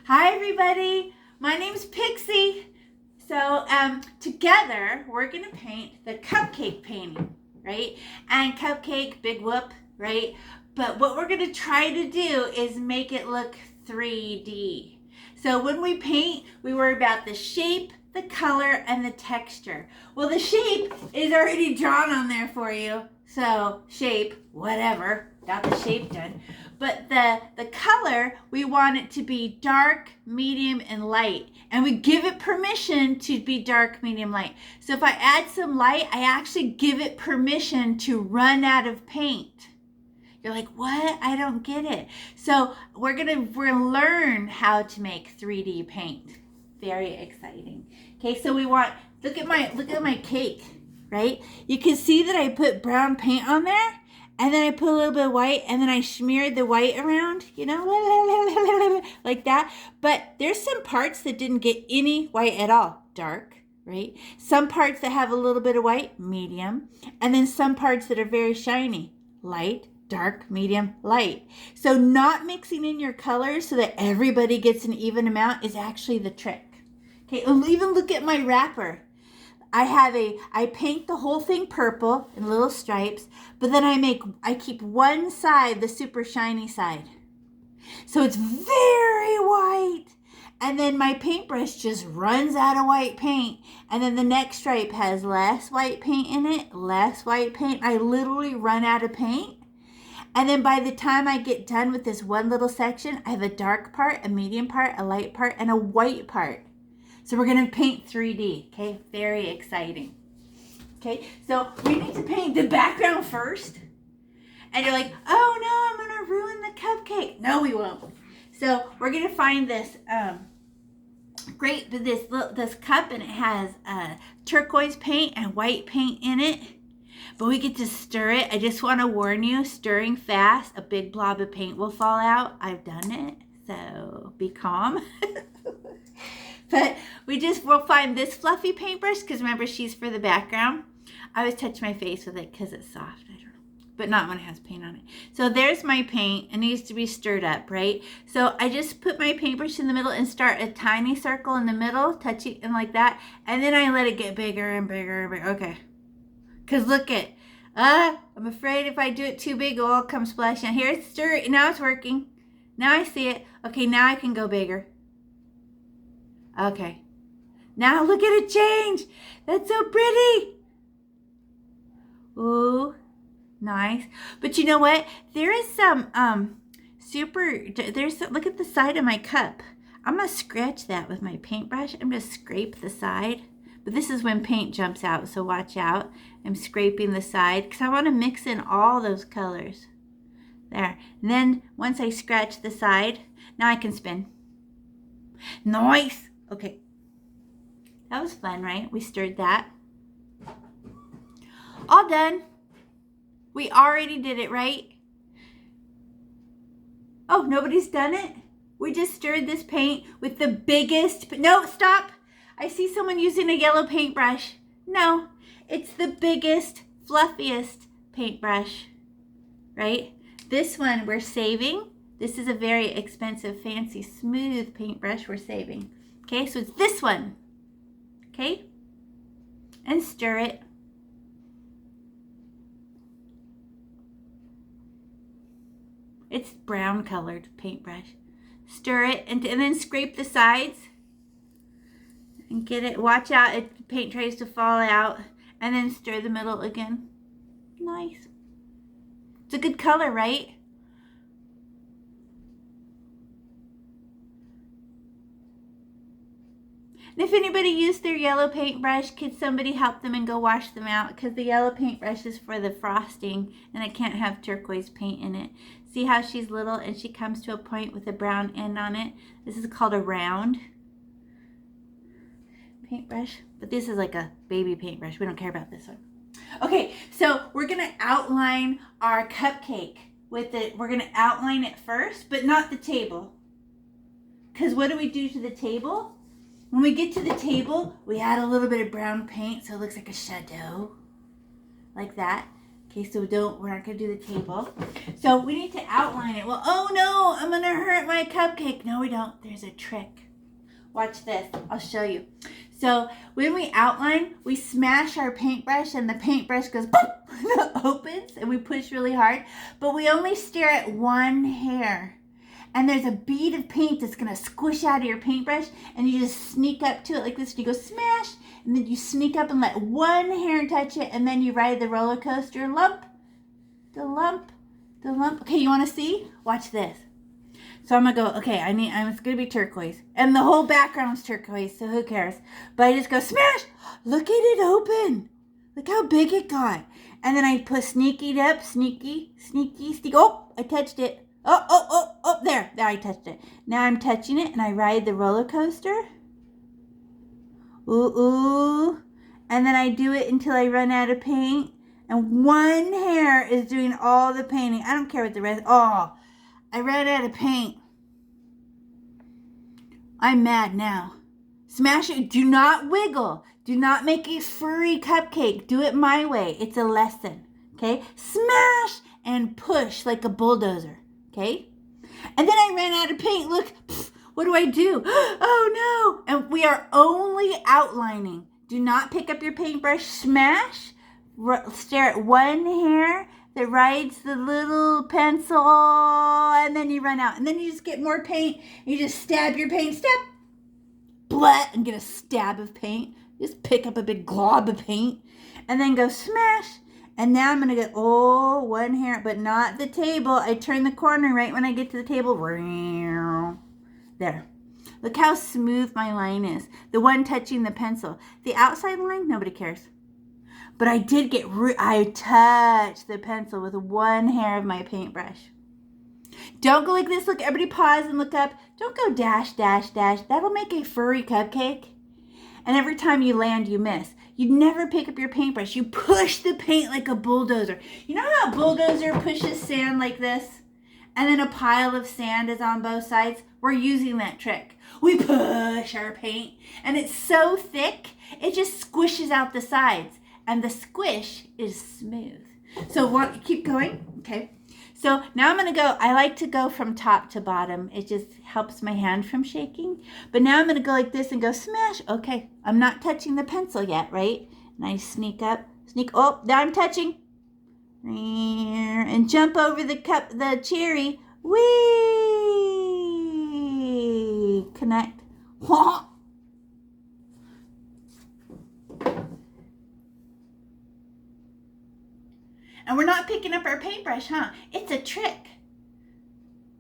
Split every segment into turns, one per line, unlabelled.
Hi everybody, my name's Pixie. So together we're gonna paint the cupcake painting, right? And cupcake, big whoop, right? But what we're gonna try to do is make it look 3D. So when we paint, we worry about the shape, the color, and the texture. Well, the shape is already drawn on there for you. So shape, whatever, got the shape done. But the color, we want it to be dark, medium, and light. And we give it permission to be dark, medium, light. So if I add some light, I actually give it permission to run out of paint. You're like, what? I don't get it. So we're gonna learn how to make 3D paint. Very exciting. Okay, so we want, look at my cake, right? You can see that I put brown paint on there. And then I put a little bit of white, and then I smeared the white around, you know, like that. But there's some parts that didn't get any white at all, dark, right? Some parts that have a little bit of white, medium. And then some parts that are very shiny, light, dark, medium, light. So not mixing in your colors so that everybody gets an even amount is actually the trick. Okay, even look at my wrapper. I paint the whole thing purple in little stripes, but then I keep one side the super shiny side. So it's very white. And then my paintbrush just runs out of white paint. And then the next stripe has less white paint in it, less white paint. I literally run out of paint. And then by the time I get done with this one little section, I have a dark part, a medium part, a light part, and a white part. So we're going to paint 3D, okay? Very exciting. Okay, so we need to paint the background first. And you're like, oh no, I'm going to ruin the cupcake. No, we won't. So we're going to find this this cup, and it has turquoise paint and white paint in it. But we get to stir it. I just want to warn you, stirring fast, a big blob of paint will fall out. I've done it, so be calm. But we'll find this fluffy paintbrush, because remember, she's for the background. I always touch my face with it because it's soft. I don't know. But not when it has paint on it. So there's my paint. It needs to be stirred up, right? So I just put my paintbrush in the middle and start a tiny circle in the middle, touch it and like that. And then I let it get bigger and bigger and bigger. Okay. Because look at, I'm afraid if I do it too big, it'll all come splashing. Here, it's stirring. Now it's working. Now I see it. Okay, now I can go bigger. Okay. Now look at it change. That's so pretty. Ooh, nice. But you know what? There is some look at the side of my cup. I'm going to scratch that with my paintbrush. I'm going to scrape the side. But this is when paint jumps out, so watch out. I'm scraping the side because I want to mix in all those colors. There. And then once I scratch the side, now I can spin. Nice. Okay, that was fun, right? We stirred that. All done. We already did it, right? Oh, nobody's done it? We just stirred this paint with the biggest, no, stop. I see someone using a yellow paintbrush. No, it's the biggest, fluffiest paintbrush, right? This one we're saving. This is a very expensive, fancy, smooth paintbrush we're saving. Okay, so it's this one, okay? And stir it. It's brown colored paintbrush. Stir it and then scrape the sides and get it. Watch out, if paint tries to fall out, and then stir the middle again. Nice. It's a good color, right? And if anybody used their yellow paintbrush, could somebody help them and go wash them out? Because the yellow paintbrush is for the frosting, and it can't have turquoise paint in it. See how she's little and she comes to a point with a brown end on it? This is called a round paintbrush. But this is like a baby paintbrush. We don't care about this one. Okay, so we're going to outline our cupcake with it. We're going to outline it first, but not the table. Because what do we do to the table? When we get to the table, we add a little bit of brown paint so it looks like a shadow, like that. Okay, so we're not gonna do the table. So we need to outline it. Well, oh no, I'm gonna hurt my cupcake. No, we don't. There's a trick. Watch this. I'll show you. So when we outline, we smash our paintbrush and the paintbrush goes poof, opens and we push really hard, but we only stare at one hair. And there's a bead of paint that's gonna squish out of your paintbrush, and you just sneak up to it like this and you go smash, and then you sneak up and let one hair touch it, and then you ride the roller coaster. Lump, the lump, the lump. Okay, you wanna see? Watch this. So I'm gonna go, okay, it's gonna be turquoise. And the whole background's turquoise, so who cares? But I just go smash! Look at it open! Look how big it got. And then I put sneaky up, sneaky. Oh, I touched it. Oh, there, I touched it. Now I'm touching it and I ride the roller coaster. Ooh. And then I do it until I run out of paint. And one hair is doing all the painting. I don't care what the rest, I ran out of paint. I'm mad now. Smash it. Do not wiggle. Do not make a furry cupcake. Do it my way. It's a lesson. Okay? Smash and push like a bulldozer. Okay? And then I ran out of paint. Look. What do I do? Oh no. And we are only outlining. Do not pick up your paintbrush. Smash. Stare at one hair that rides the little pencil, and then you run out, and then you just get more paint. You just stab your paint, stab, blat, and get a stab of paint. Just pick up a big glob of paint, and then go smash. And now I'm gonna get one hair, but not the table. I turn the corner right when I get to the table. There. Look how smooth my line is. The one touching the pencil. The outside line, nobody cares. But I did I touched the pencil with one hair of my paintbrush. Don't go like this. Look, everybody pause and look up. Don't go dash, dash, dash. That'll make a furry cupcake. And every time you land, you miss. You never pick up your paintbrush. You push the paint like a bulldozer. You know how a bulldozer pushes sand like this? And then a pile of sand is on both sides? We're using that trick. We push our paint, and it's so thick, it just squishes out the sides. And the squish is smooth. So keep going, okay? So now I'm gonna go, I like to go from top to bottom. It just helps my hand from shaking. But now I'm gonna go like this and go smash. Okay, I'm not touching the pencil yet, right? And I sneak up, oh, now I'm touching. And jump over the cherry. Whee! Connect. And we're not picking up our paintbrush, huh? It's a trick.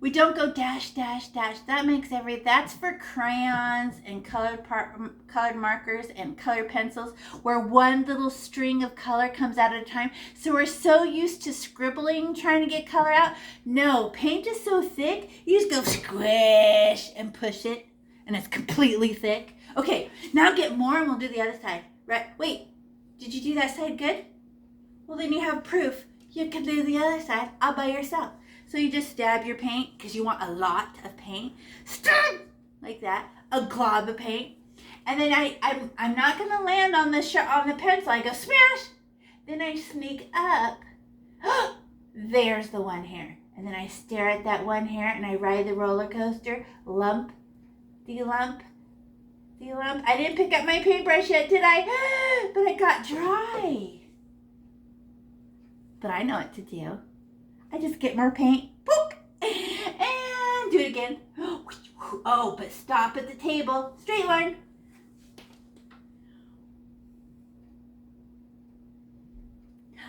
We don't go dash, dash, dash. That's for crayons and colored markers and colored pencils where one little string of color comes out at a time. So we're so used to scribbling, trying to get color out. No, paint is so thick, you just go squish and push it, and it's completely thick. Okay, now get more and we'll do the other side. Right? Wait, did you do that side good? Well, then you have proof. You can do the other side all by yourself. So you just stab your paint because you want a lot of paint. Stab! Like that. A glob of paint. And then I'm not going to land on the pencil. I go smash. Then I sneak up. There's the one hair. And then I stare at that one hair and I ride the roller coaster. Lump. The lump. The lump. I didn't pick up my paintbrush yet, did I? But it got dry. But I know what to do. I just get more paint, boop, and do it again. Oh, but stop at the table. Straight line.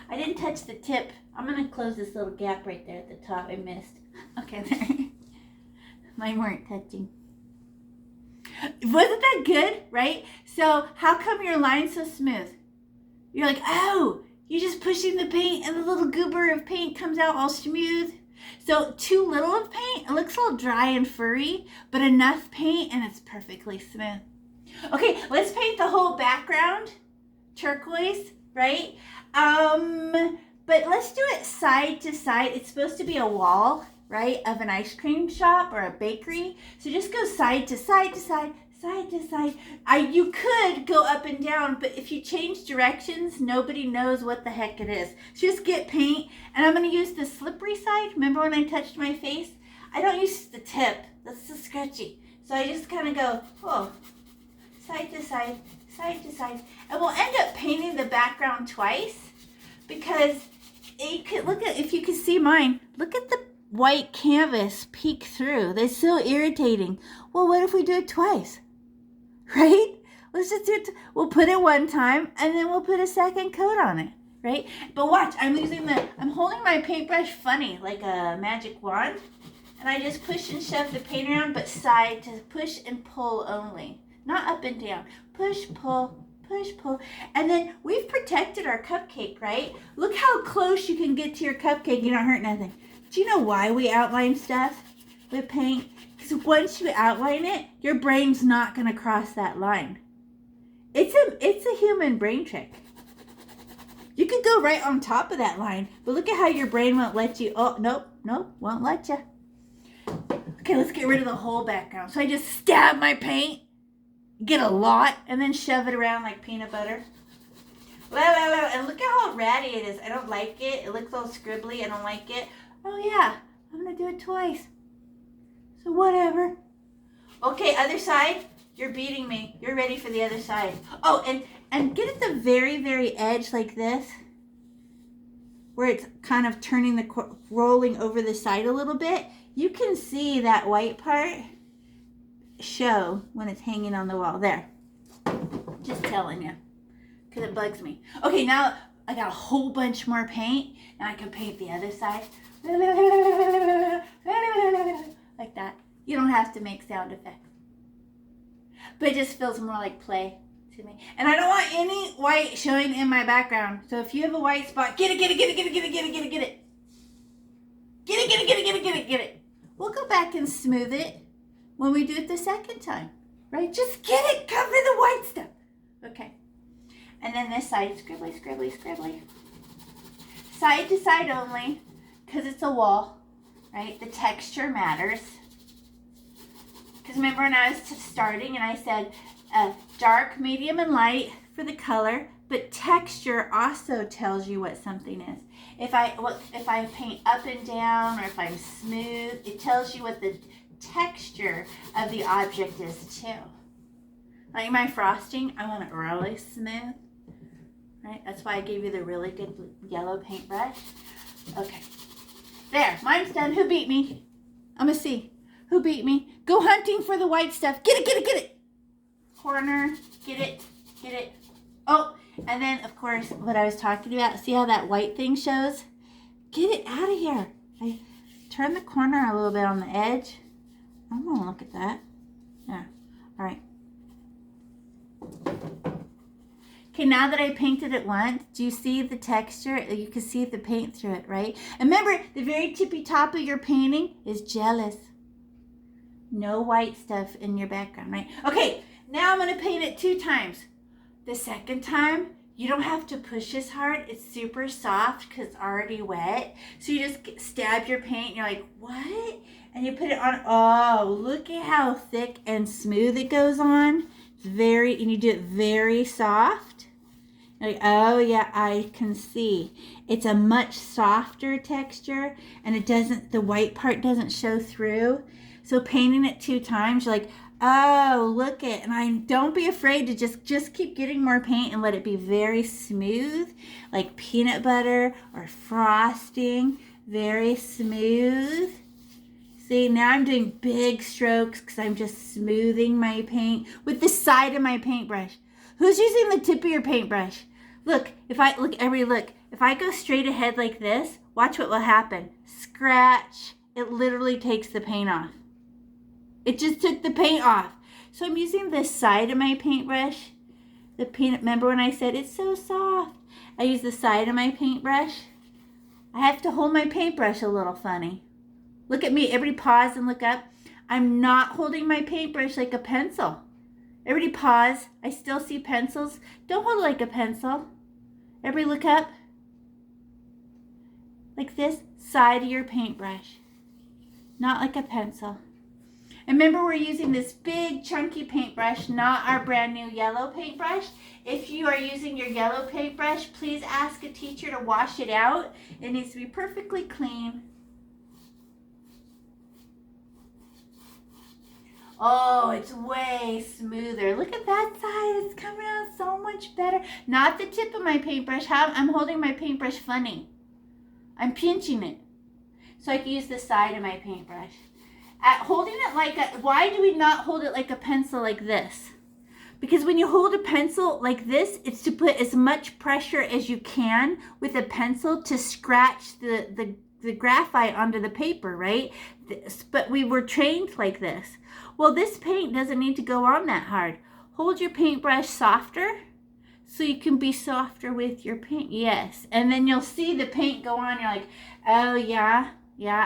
I didn't touch the tip. I'm going to close this little gap right there at the top. I missed. Okay, there. Mine weren't touching. Wasn't that good, right? So how come your line's so smooth? You're like, oh, you're just pushing the paint and the little goober of paint comes out all smooth. So too little of paint, it looks a little dry and furry, but enough paint and it's perfectly smooth. Okay, let's paint the whole background turquoise, right? But let's do it side to side. It's supposed to be a wall, right, of an ice cream shop or a bakery. So just go side to side to side, side to side. You could go up and down, but if you change directions, nobody knows what the heck it is. So just get paint, and I'm going to use the slippery side. Remember when I touched my face? I don't use the tip. That's so scratchy. So I just kind of go, oh, side to side, side to side. And we'll end up painting the background twice because you could look at, if you can see mine, look at the white canvas peek through. They're so irritating. Well, what if we do it twice? Right? Let's just do it. We'll put it one time and then we'll put a second coat on it. Right? But watch, I'm holding my paintbrush funny, like a magic wand. And I just push and shove the paint around, but side to push and pull only. Not up and down. Push, pull, push, pull. And then we've protected our cupcake, right? Look how close you can get to your cupcake. You don't hurt nothing. Do you know why we outline stuff with paint? Because once you outline it, your brain's not going to cross that line. It's a human brain trick. You could go right on top of that line, but look at how your brain won't let you. Oh, nope, won't let you. Okay, let's get rid of the whole background. So I just stab my paint, get a lot, and then shove it around like peanut butter. And look at how ratty it is. I don't like it. It looks all scribbly. I don't like it. Oh yeah, I'm gonna do it twice. So whatever. Okay, other side. You're beating me. You're ready for the other side. Oh, and get at the very, very edge like this, where it's kind of turning rolling over the side a little bit. You can see that white part show when it's hanging on the wall. There. Just telling you, because it bugs me. Okay, now I got a whole bunch more paint. Now I can paint the other side. Like that. You don't have to make sound effects. But it just feels more like play to me. And I don't want any white showing in my background. So if you have a white spot, get it, get it, get it, get it, get it, get it, get it, get it. Get it, get it, get it, get it, get it, get it. We'll go back and smooth it when we do it the second time. Right? Just get it, cover the white stuff. Okay. And then this side, scribbly, scribbly, scribbly. Side to side only, because it's a wall, right? The texture matters. Because remember when I was starting and I said dark, medium, and light for the color, but texture also tells you what something is. If I paint up and down or if I'm smooth, it tells you what the texture of the object is too. Like my frosting, I want it really smooth. Right? That's why I gave you the really good yellow paintbrush. Okay. There. Mine's done. Who beat me? I'm going to see. Who beat me? Go hunting for the white stuff. Get it, get it, get it. Corner. Get it, get it. Oh, and then, of course, what I was talking about. See how that white thing shows? Get it out of here. I turn the corner a little bit on the edge. I'm going to look at that. Yeah. All right. Okay, now that I painted it once, do you see the texture? You can see the paint through it, right? And remember, the very tippy top of your painting is jealous. No white stuff in your background, right? Okay, now I'm going to paint it 2 times. The second time, you don't have to push as hard. It's super soft because it's already wet. So you just stab your paint and you're like, what? And you put it on. Oh, look at how thick and smooth it goes on. It's and you do it very soft. Like, oh yeah, I can see. It's a much softer texture and the white part doesn't show through. So painting it 2 times, you're like, oh, look it. And don't be afraid to just keep getting more paint and let it be very smooth, like peanut butter or frosting, very smooth. See, now I'm doing big strokes because I'm just smoothing my paint with the side of my paintbrush. Who's using the tip of your paintbrush? Look, if I go straight ahead like this, watch what will happen. Scratch. It literally takes the paint off. It just took the paint off. So I'm using the side of my paintbrush. Remember when I said it's so soft? I use the side of my paintbrush. I have to hold my paintbrush a little funny. Look at me. Everybody pause and look up. I'm not holding my paintbrush like a pencil. Everybody pause. I still see pencils. Don't hold it like a pencil. Everybody look up. Like this, side of your paintbrush. Not like a pencil. And remember, we're using this big chunky paintbrush, not our brand new yellow paintbrush. If you are using your yellow paintbrush, please ask a teacher to wash it out. It needs to be perfectly clean. Oh, it's way smoother. Look at that side. It's coming out so much better. Not the tip of my paintbrush. I'm holding my paintbrush funny. I'm pinching it so I can use the side of my paintbrush. Holding it like why do we not hold it like a pencil like this? Because when you hold a pencil like this, it's to put as much pressure as you can with a pencil to scratch the graphite onto the paper, right? But we were trained like this. Well, this paint doesn't need to go on that hard. Hold your paintbrush softer so you can be softer with your paint. Yes. And then you'll see the paint go on. You're like, oh yeah,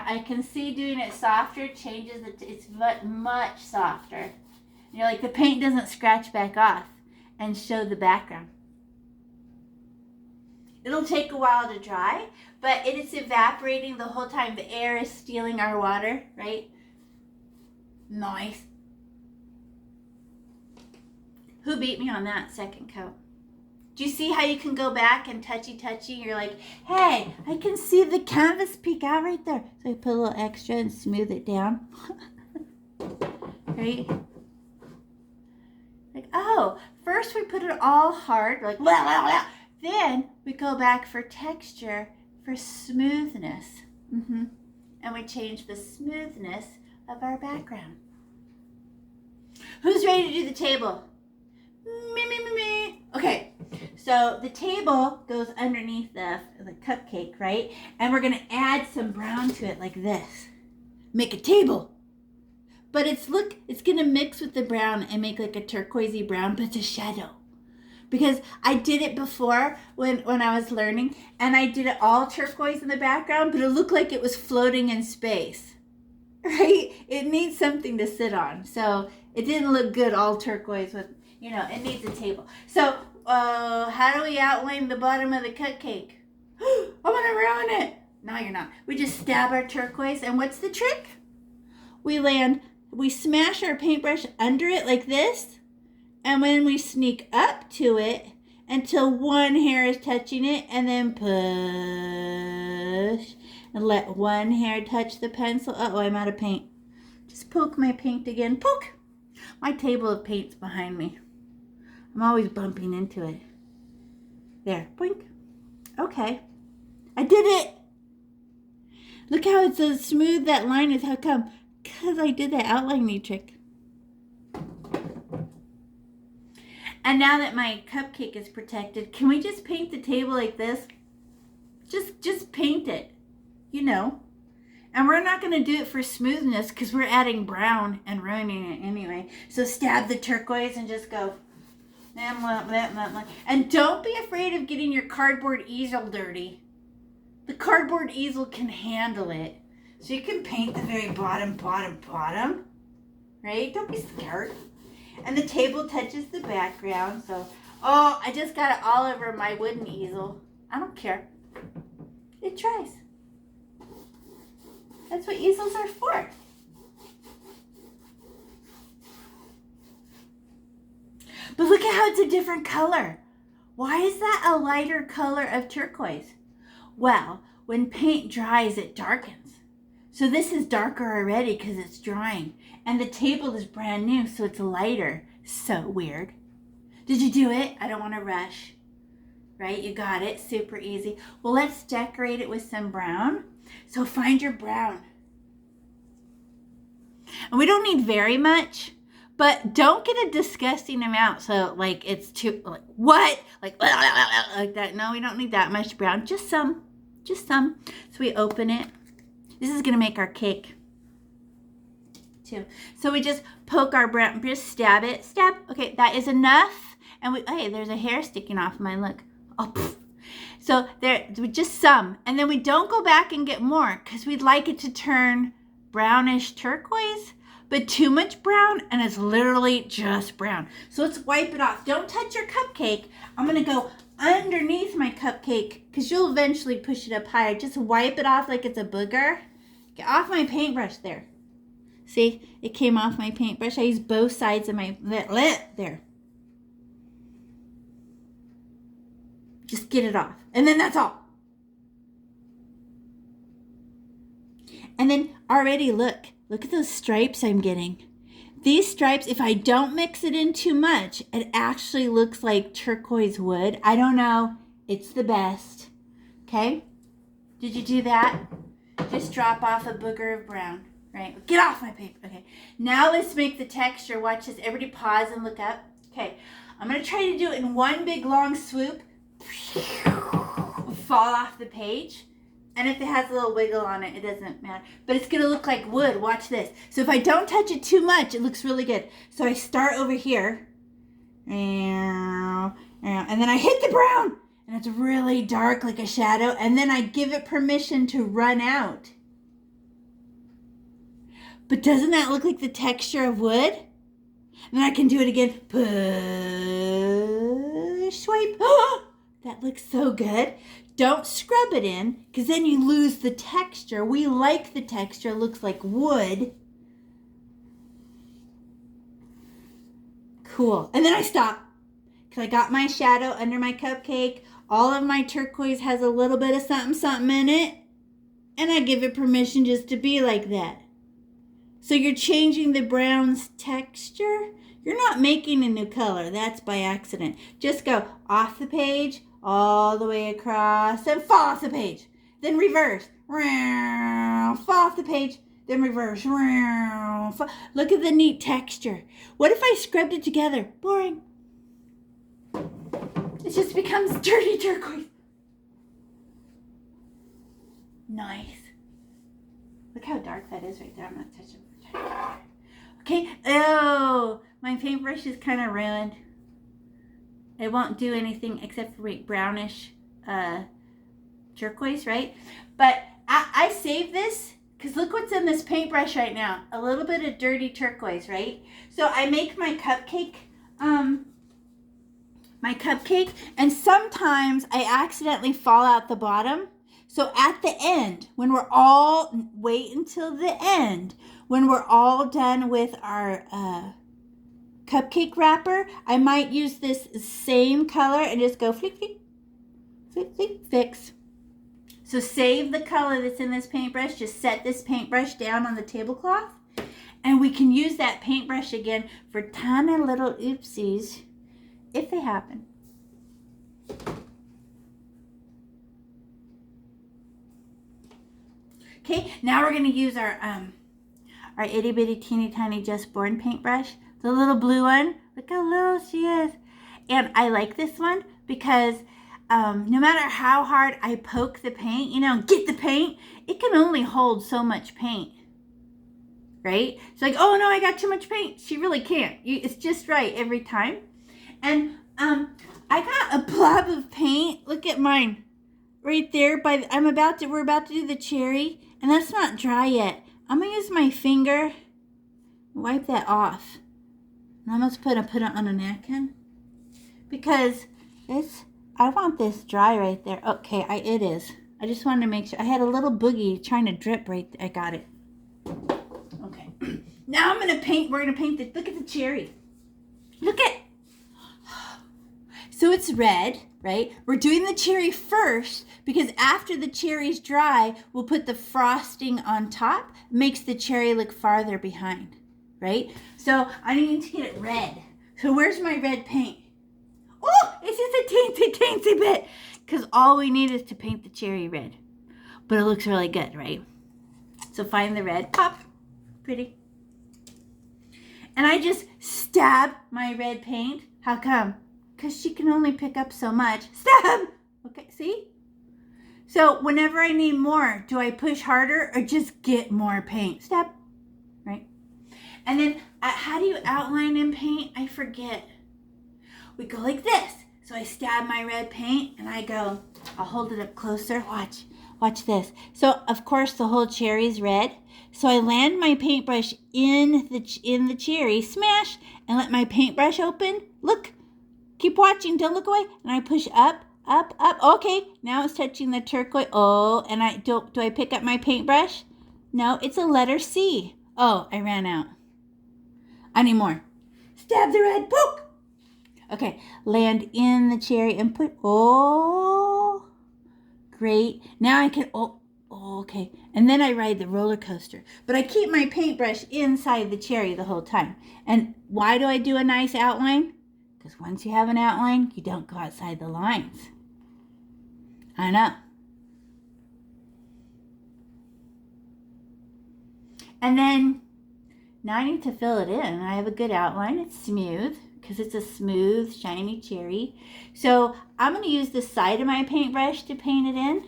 I can see doing it softer changes it. It's much softer. And you're like, the paint doesn't scratch back off and show the background. It'll take a while to dry, but it is evaporating the whole time. The air is stealing our water, right? Nice. Who beat me on that second coat? Do you see how you can go back and touchy? You're like, hey, I can see the canvas peek out right there. So I put a little extra and smooth it down. Right? Like, oh, first we put it all hard, like, blah, blah, blah. Then we go back for texture, for smoothness. And we change the smoothness of our background. Who's ready to do the table? Me. Okay, so the table goes underneath the cupcake, right? And we're going to add some brown to it like this. Make a table. But it's going to mix with the brown and make like a turquoisey brown, but it's a shadow. Because I did it before when I was learning, and I did it all turquoise in the background, but it looked like it was floating in space, right? It needs something to sit on. So it didn't look good all turquoise with, it needs a table. So how do we outline the bottom of the cupcake? I'm going to ruin it. No, you're not. We just stab our turquoise, and what's the trick? We smash our paintbrush under it like this, and when we sneak up to it until one hair is touching it, and then push and let one hair touch the pencil. Uh-oh, I'm out of paint. Just poke my paint again. Poke! My table of paint's behind me. I'm always bumping into it. There, boink. Okay, I did it. Look how it's so smooth that line is. How come? Because I did that outlining trick. And now that my cupcake is protected, can we just paint the table like this? Just paint it, And we're not going to do it for smoothness because we're adding brown and ruining it anyway. So stab the turquoise and just go. And don't be afraid of getting your cardboard easel dirty. The cardboard easel can handle it. So you can paint the very bottom, right? Don't be scared. And the table touches the background. So, I just got it all over my wooden easel. I don't care. It dries. That's what easels are for. But look at how it's a different color. Why is that a lighter color of turquoise? Well, when paint dries, it darkens. So this is darker already because it's drying. And the table is brand new, so it's lighter. So weird. Did you do it? I don't want to rush. Right? You got it. Super easy. Well, let's decorate it with some brown. So find your brown. And we don't need very much, but don't get a disgusting amount. So like it's too, like what? Like that. No, we don't need that much brown. Just some. So we open it. This is going to make our cake too. So we just poke our brown, just stab it. Stab. Okay, that is enough. And hey, there's a hair sticking off mine. Look. Oh, poof. So there, just some. And then we don't go back and get more because we'd like it to turn brownish turquoise, but too much brown and it's literally just brown. So let's wipe it off. Don't touch your cupcake. I'm going to go underneath my cupcake because you'll eventually push it up higher. Just wipe it off like it's a booger. Get off my paintbrush there. See, it came off my paintbrush. I used both sides of my lip there. Just get it off. And then that's all. And then already look at those stripes I'm getting. These stripes, if I don't mix it in too much, it actually looks like turquoise wood. I don't know. It's the best. Okay? Did you do that? Just drop off a booger of brown. Right? Get off my paper. Okay. Now let's make the texture. Watch this. Everybody pause and look up. Okay. I'm going to try to do it in one big long swoop. Fall off the page. And if it has a little wiggle on it, it doesn't matter. But it's going to look like wood. Watch this. So if I don't touch it too much, it looks really good. So I start over here. And then I hit the brown. And it's really dark like a shadow. And then I give it permission to run out. But doesn't that look like the texture of wood? And then I can do it again. Push, swipe. Oh, that looks so good. Don't scrub it in, because then you lose the texture. We like the texture. It looks like wood. Cool. And then I stop, because I got my shadow under my cupcake. All of my turquoise has a little bit of something in it. And I give it permission just to be like that. So you're changing the brown's texture. You're not making a new color. That's by accident. Just go off the page, all the way across, and fall off the page. Then reverse. Fall off the page, then reverse. Look at the neat texture. What if I scrubbed it together? Boring. It just becomes dirty turquoise. Nice. Look how dark that is right there. I'm not touching. Okay. Oh, my paintbrush is kind of ruined. It won't do anything except for brownish turquoise, right? But I saved this because look what's in this paintbrush right now. A little bit of dirty turquoise, right? So I make my cupcake, and sometimes I accidentally fall out the bottom. So at the end, wait until the end, when we're all done with our cupcake wrapper, I might use this same color and just go flick, flick, flick, flick, fix. So save the color that's in this paintbrush. Just set this paintbrush down on the tablecloth. And we can use that paintbrush again for tiny little oopsies if they happen. Okay, now we're going to use our itty bitty teeny tiny just born paintbrush, the little blue one. Look how little she is. And I like this one because no matter how hard I poke the paint, get the paint, it can only hold so much paint, right? It's like, oh no, I got too much paint. She really can't. It's just right every time. And I got a blob of paint. Look at mine right there. We're about to do the cherry. And that's not dry yet. I'm going to use my finger, wipe that off. And I'm going to put it on a napkin. Because I want this dry right there. Okay, it is. I just wanted to make sure. I had a little boogie trying to drip right there. I got it. Okay. Now we're going to paint look at the cherry. Look at. So it's red, right? We're doing the cherry first because after the cherry's dry, we'll put the frosting on top. Makes the cherry look farther behind, right? So I need to get it red. So where's my red paint? Oh, it's just a teensy bit because all we need is to paint the cherry red. But it looks really good, right? So find the red, pop, pretty. And I just stab my red paint. How come? Because she can only pick up so much. Stab! Okay, see? So whenever I need more, do I push harder or just get more paint? Stab, right? And then how do you outline in paint? I forget. We go like this. So I stab my red paint and I'll hold it up closer. Watch this. So of course the whole cherry's red. So I land my paintbrush in the cherry, smash, and let my paintbrush open. Look. Keep watching, don't look away. And I push up, up, up. Okay, now it's touching the turquoise. Oh, and do I pick up my paintbrush? No, it's a letter C. Oh, I ran out. I need more. Stab the red, poke. Okay, land in the cherry and put, oh, great. Now I can, okay. And then I ride the roller coaster. But I keep my paintbrush inside the cherry the whole time. And why do I do a nice outline? Because once you have an outline, you don't go outside the lines. I know. And then, now I need to fill it in. I have a good outline. It's smooth because it's a smooth, shiny cherry. So I'm going to use the side of my paintbrush to paint it in.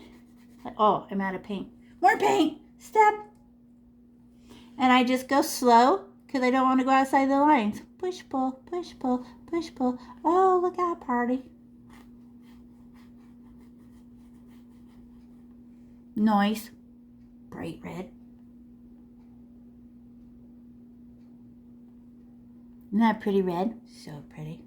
Oh, I'm out of paint. More paint. Step. And I just go slow because I don't want to go outside the lines. Push, pull, push, pull, push, pull. Oh, look out, party. Nice. Bright red. Isn't that pretty red? So pretty.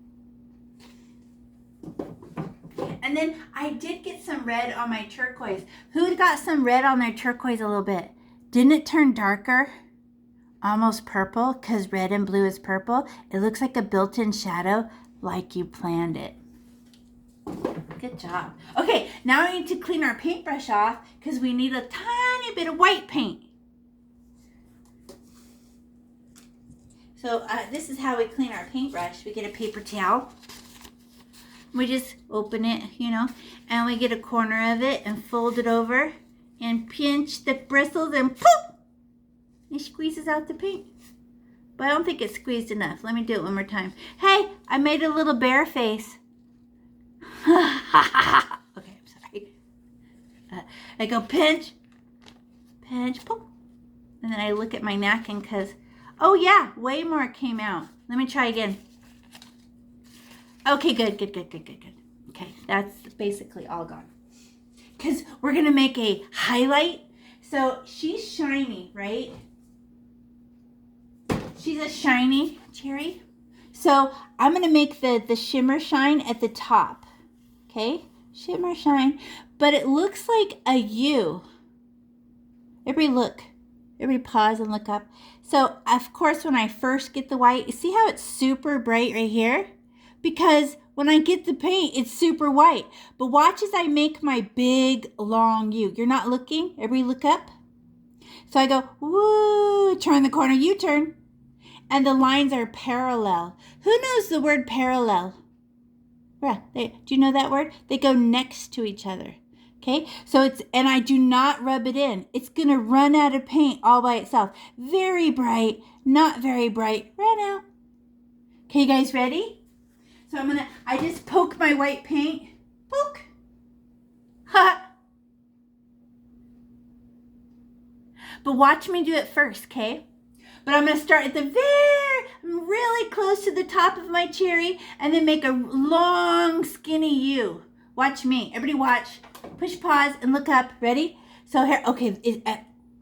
And then I did get some red on my turquoise. Who got some red on their turquoise a little bit? Didn't it turn darker? Almost purple, because red and blue is purple. It looks like a built-in shadow, like you planned it. Good job. Okay, now we need to clean our paintbrush off because we need a tiny bit of white paint. So this is how we clean our paintbrush. We get a paper towel. We just open it, and we get a corner of it and fold it over and pinch the bristles and poof! It squeezes out the paint. But I don't think it's squeezed enough. Let me do it one more time. Hey, I made a little bear face. Okay, I'm sorry. I go pinch, pinch, poof. And then I look at my napkin because, oh yeah, way more came out. Let me try again. Okay, good. Okay, that's basically all gone. Because we're going to make a highlight. So she's shiny, right? She's a shiny cherry. So I'm going to make the shimmer shine at the top. Okay, shimmer shine. But it looks like a U. Everybody look. Everybody pause and look up. So, of course, when I first get the white, you see how it's super bright right here? Because when I get the paint, it's super white. But watch as I make my big, long U. You're not looking? Everybody look up. So I go, woo, turn the corner, U-turn. And the lines are parallel. Who knows the word parallel? Yeah, do you know that word? They go next to each other. Okay, so and I do not rub it in. It's going to run out of paint all by itself. Very bright, not very bright. Ran out. Okay, you guys ready? So I just poke my white paint. Poke. Ha. But watch me do it first, okay? But I'm going to start at the really close to the top of my cherry and then make a long, skinny U. Watch me. Everybody watch. Push pause and look up. Ready? So here, okay,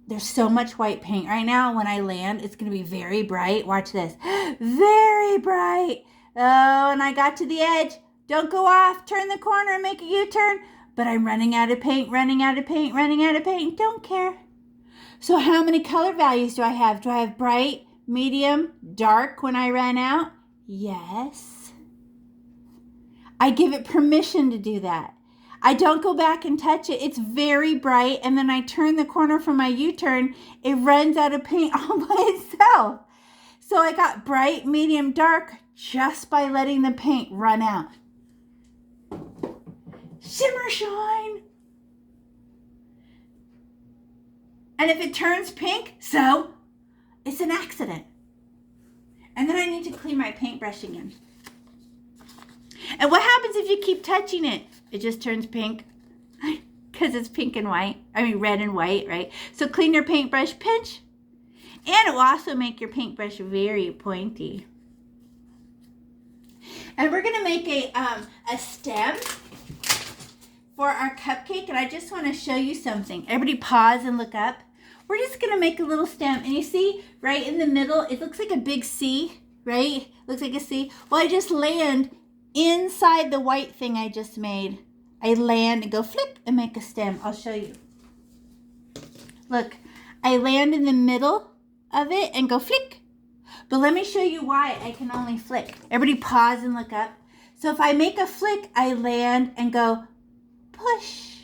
there's so much white paint right now. When I land, it's going to be very bright. Watch this. Very bright. Oh, and I got to the edge. Don't go off. Turn the corner and make a U-turn. But I'm running out of paint, running out of paint, running out of paint. Don't care. So how many color values do I have? Do I have bright, medium, dark when I ran out? Yes. I give it permission to do that. I don't go back and touch it. It's very bright. And then I turn the corner for my U-turn. It runs out of paint all by itself. So I got bright, medium, dark just by letting the paint run out. Shimmer shine. And if it turns pink, so it's an accident. And then I need to clean my paintbrush again. And what happens if you keep touching it? It just turns pink because it's pink and white. I mean, red and white, right? So clean your paintbrush, pinch. And it will also make your paintbrush very pointy. And we're going to make a stem for our cupcake. And I just want to show you something. Everybody pause and look up. We're just going to make a little stem. And you see right in the middle, it looks like a big C, right? Looks like a C. Well, I just land inside the white thing I just made. I land and go flip and make a stem. I'll show you. Look, I land in the middle of it and go flick. But let me show you why I can only flick. Everybody pause and look up. So if I make a flick, I land and go push.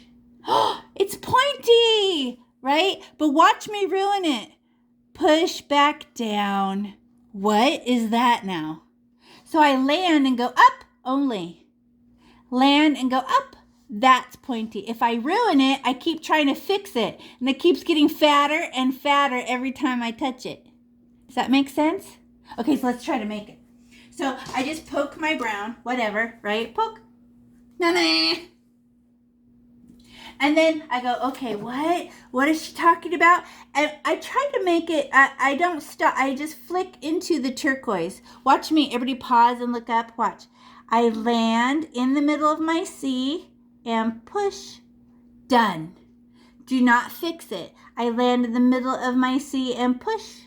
Oh, it's pointy, right? But watch me ruin it. Push back down. What is that now? So I land and go up only. Land and go up. That's pointy. If I ruin it, I keep trying to fix it. And it keeps getting fatter and fatter every time I touch it. Does that make sense? Okay, so let's try to make it. So I just poke my brown, whatever, right? Poke. Na-na. And then I go, okay, what? What is she talking about? And I try to make it, I don't stop. I just flick into the turquoise. Watch me. Everybody pause and look up. Watch. I land in the middle of my C and push. Done. Do not fix it. I land in the middle of my C and push.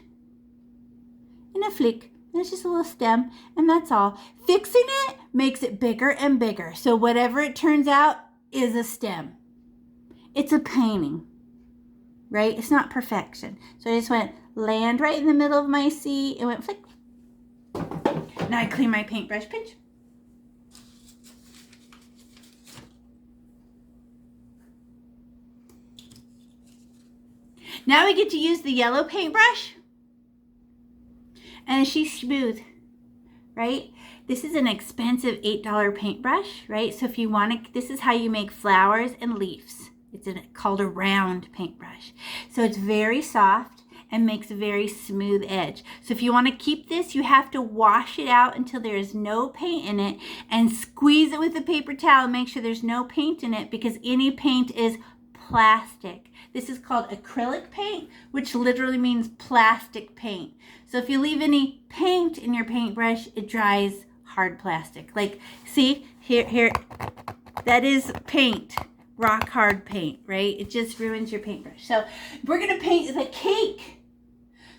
And a flick. And it's just a little stem. And that's all. Fixing it makes it bigger and bigger. So whatever it turns out is a stem. It's a painting, right? It's not perfection. So I just went land right in the middle of my C and went flick. Now I clean my paintbrush, pinch. Now we get to use the yellow paintbrush. And she's smooth, right? This is an expensive $8 paintbrush, right? So if you want to, this is how you make flowers and leaves. It's called a round paintbrush. So it's very soft and makes a very smooth edge. So if you want to keep this, you have to wash it out until there is no paint in it and squeeze it with a paper towel and make sure there's no paint in it because any paint is plastic. This is called acrylic paint, which literally means plastic paint. So if you leave any paint in your paintbrush, it dries hard plastic. Like, see, here, that is paint. Rock hard paint, right? It just ruins your paintbrush. So we're gonna paint the cake.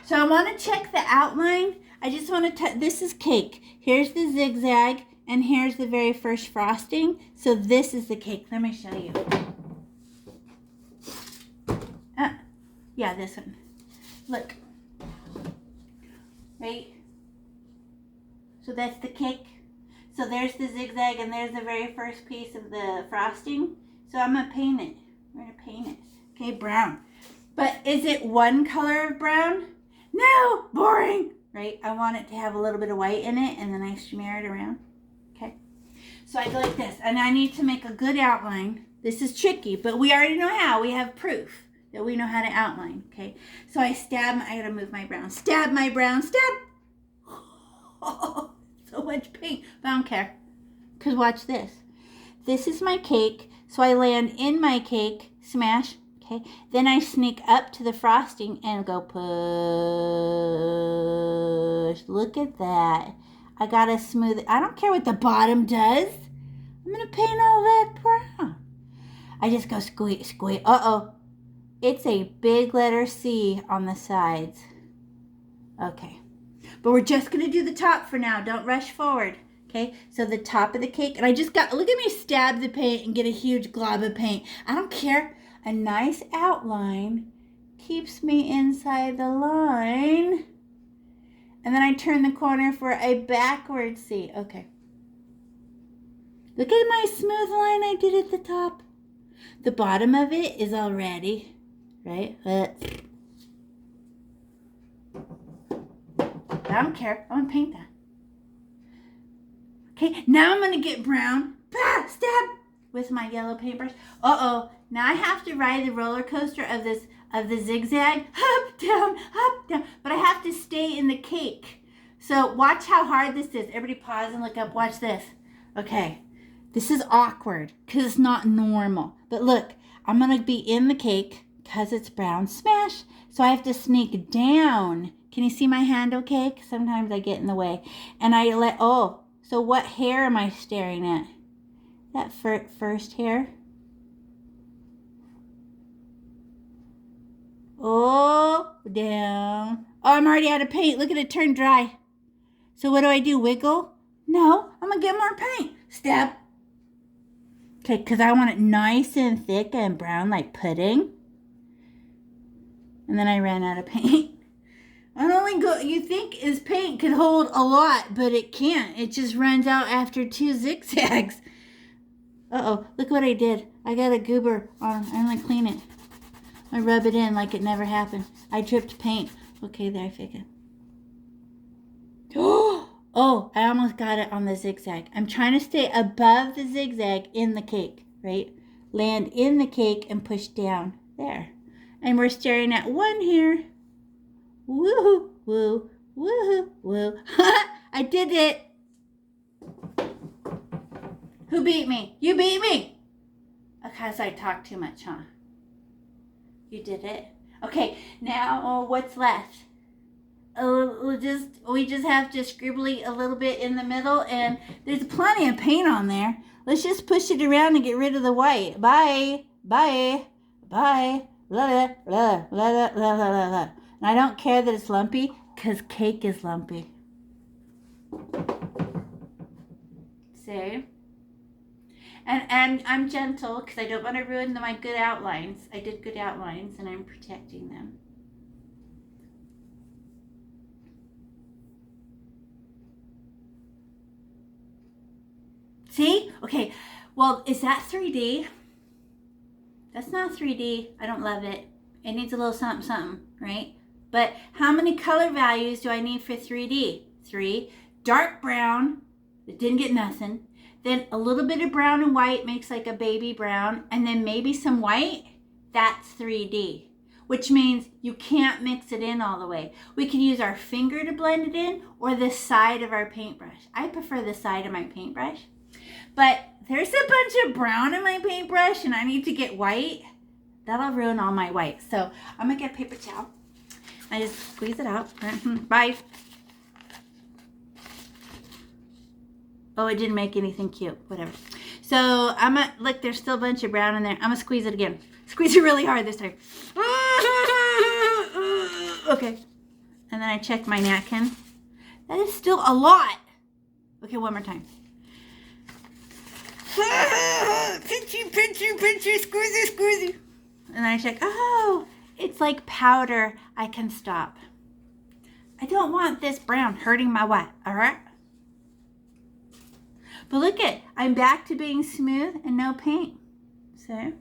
So I want to check the outline. I just want to, this is cake. Here's the zigzag and here's the very first frosting. So this is the cake. Let me show you. Yeah, this one. Look. Right? So that's the cake. So there's the zigzag and there's the very first piece of the frosting. So I'm going to paint it. We're going to paint it. Okay, brown. But is it one color of brown? No, boring. Right? I want it to have a little bit of white in it and then I smear it around. Okay. So I go like this. And I need to make a good outline. This is tricky, but we already know how. We have proof that we know how to outline. Okay. So I stab, I got to move my brown. Stab my brown, stab. Oh, so much paint. But I don't care. Because watch this. This is my cake. So I land in my cake, smash, okay? Then I sneak up to the frosting and go push. Look at that. I got to smooth it. I don't care what the bottom does. I'm going to paint all that brown. I just go squeak, squeak. Uh-oh. It's a big letter C on the sides. Okay. But we're just going to do the top for now. Don't rush forward. Okay, so the top of the cake, and I just got, look at me stab the paint and get a huge glob of paint. I don't care. A nice outline keeps me inside the line. And then I turn the corner for a backward C. Okay. Look at my smooth line I did at the top. The bottom of it is already, right? I don't care. I want to paint that. Okay, now I'm going to get brown. Bah, stab with my yellow paintbrush. Uh-oh. Now I have to ride the roller coaster of the zigzag. Up, down, up, down. But I have to stay in the cake. So watch how hard this is. Everybody pause and look up. Watch this. Okay. This is awkward because it's not normal. But look, I'm going to be in the cake because it's brown. Smash. So I have to sneak down. Can you see my hand okay? 'Cause sometimes I get in the way. And I let, oh. So what hair am I staring at? That first hair. Oh, down. Oh, I'm already out of paint. Look at it turn dry. So what do? Wiggle? No, I'm going to get more paint. Stab. Okay, because I want it nice and thick and brown like pudding. And then I ran out of paint. You think his paint could hold a lot, but it can't. It just runs out after 2 zigzags. Uh-oh, look what I did. I got a goober on. I'm going to clean it. I rub it in like it never happened. I dripped paint. Okay, there, I figured. Oh, I almost got it on the zigzag. I'm trying to stay above the zigzag in the cake, right? Land in the cake and push down. There. And we're staring at one here. Woohoo, woo, woohoo, woo. I did it. Who beat me? You beat me. Because I talked too much, huh? You did it. Okay, now what's left? We just have to scribbly a little bit in the middle, and there's plenty of paint on there. Let's just push it around and get rid of the white. Bye, bye, bye. Blah, blah, blah, blah, blah, blah, blah. And I don't care that it's lumpy, because cake is lumpy. See? And I'm gentle, because I don't want to ruin my good outlines. I did good outlines, and I'm protecting them. See? Okay. Well, is that 3D? That's not 3D. I don't love it. It needs a little something, something, right? But how many color values do I need for 3D? 3. Dark brown. It didn't get nothing. Then a little bit of brown and white makes like a baby brown. And then maybe some white. That's 3D. Which means you can't mix it in all the way. We can use our finger to blend it in or the side of our paintbrush. I prefer the side of my paintbrush. But there's a bunch of brown in my paintbrush and I need to get white. That'll ruin all my white. So I'm going to get a paper towel. I just squeeze it out. Bye. Oh, it didn't make anything cute. Whatever. So I'm going to, look, there's still a bunch of brown in there. I'm going to squeeze it again. Squeeze it really hard this time. Okay. And then I check my napkin. That is still a lot. Okay, one more time. Pinchy, pinchy, pinchy, squeezy, squeezy. And I check, oh, it's like powder. I can stop. I don't want this brown hurting my white, all right? But look at, I'm back to being smooth and no paint. So,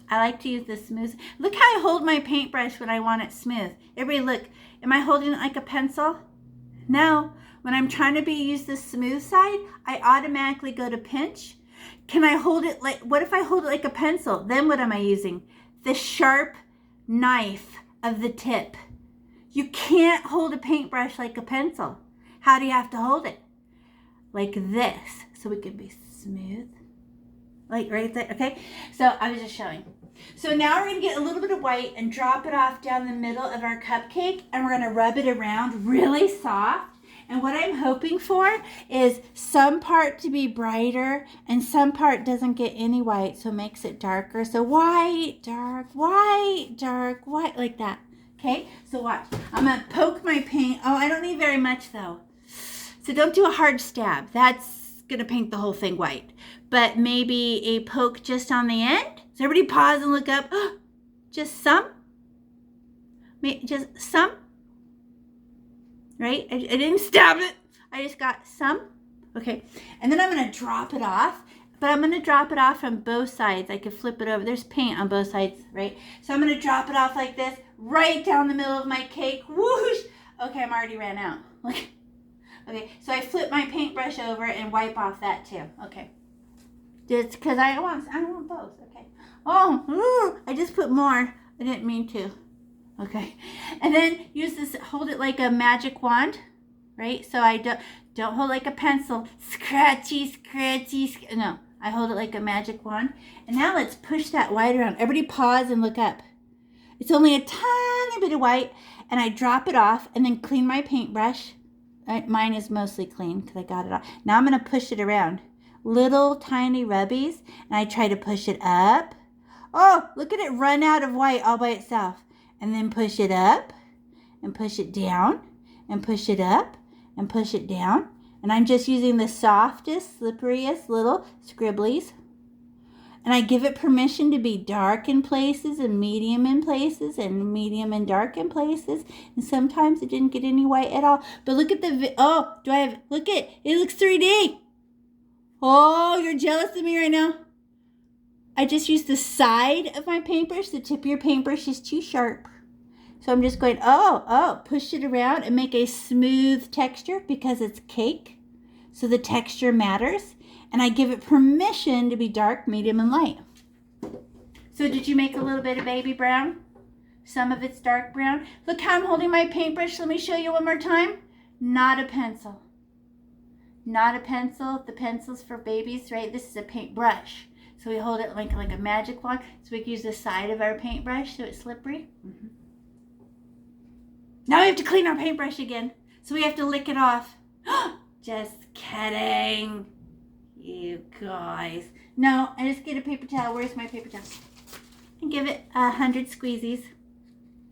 I like to use the smooth. Look how I hold my paintbrush when I want it smooth. Everybody look, am I holding it like a pencil? No. When I'm trying to use the smooth side, I automatically go to pinch. Can I hold it like, what if I hold it like a pencil? Then what am I using? The sharp knife of the tip. You can't hold a paintbrush like a pencil. How do you have to hold it? Like this, so we can be smooth. Like right there, okay? So I was just showing. So now we're gonna get a little bit of white and drop it off down the middle of our cupcake, and we're gonna rub it around really soft. And what I'm hoping for is some part to be brighter and some part doesn't get any white, so it makes it darker. So white, dark, white, dark, white, like that. Okay, so watch. I'm gonna poke my paint. Oh, I don't need very much though. So don't do a hard stab. That's gonna paint the whole thing white. But maybe a poke just on the end. So everybody pause and look up. Just some? Just some? Right? I didn't stab it. I just got some. Okay. And then I'm going to drop it off. But I'm going to drop it off from both sides. I could flip it over. There's paint on both sides, right? So I'm going to drop it off like this, right down the middle of my cake. Whoosh! Okay, I'm already ran out. Okay, so I flip my paintbrush over and wipe off that too. Okay. Just because I want both. Okay. Oh, I just put more. I didn't mean to. Okay, and then use this, hold it like a magic wand, right? So I don't hold like a pencil, scratchy, no, I hold it like a magic wand. And now let's push that white around. Everybody pause and look up. It's only a tiny bit of white, and I drop it off and then clean my paintbrush. Mine is mostly clean because I got it off. Now I'm going to push it around. Little tiny rubbies, and I try to push it up. Oh, look at it run out of white all by itself. And then push it up, and push it down, and push it up, and push it down. And I'm just using the softest, slipperiest little scribblies. And I give it permission to be dark in places and medium in places and medium and dark in places. And sometimes it didn't get any white at all. But look at look at, it looks 3D. Oh, you're jealous of me right now? I just used the side of my paintbrush. The tip of your paintbrush is too sharp. So I'm just going, push it around and make a smooth texture because it's cake. So the texture matters. And I give it permission to be dark, medium, and light. So did you make a little bit of baby brown? Some of it's dark brown. Look how I'm holding my paintbrush. Let me show you one more time. Not a pencil. Not a pencil. The pencil's for babies, right? This is a paintbrush. So we hold it like a magic wand. So we can use the side of our paintbrush so it's slippery. Mm-hmm. Now we have to clean our paintbrush again. So we have to lick it off. Just kidding. You guys. No, I just get a paper towel. Where's my paper towel? And give it 100 squeezies.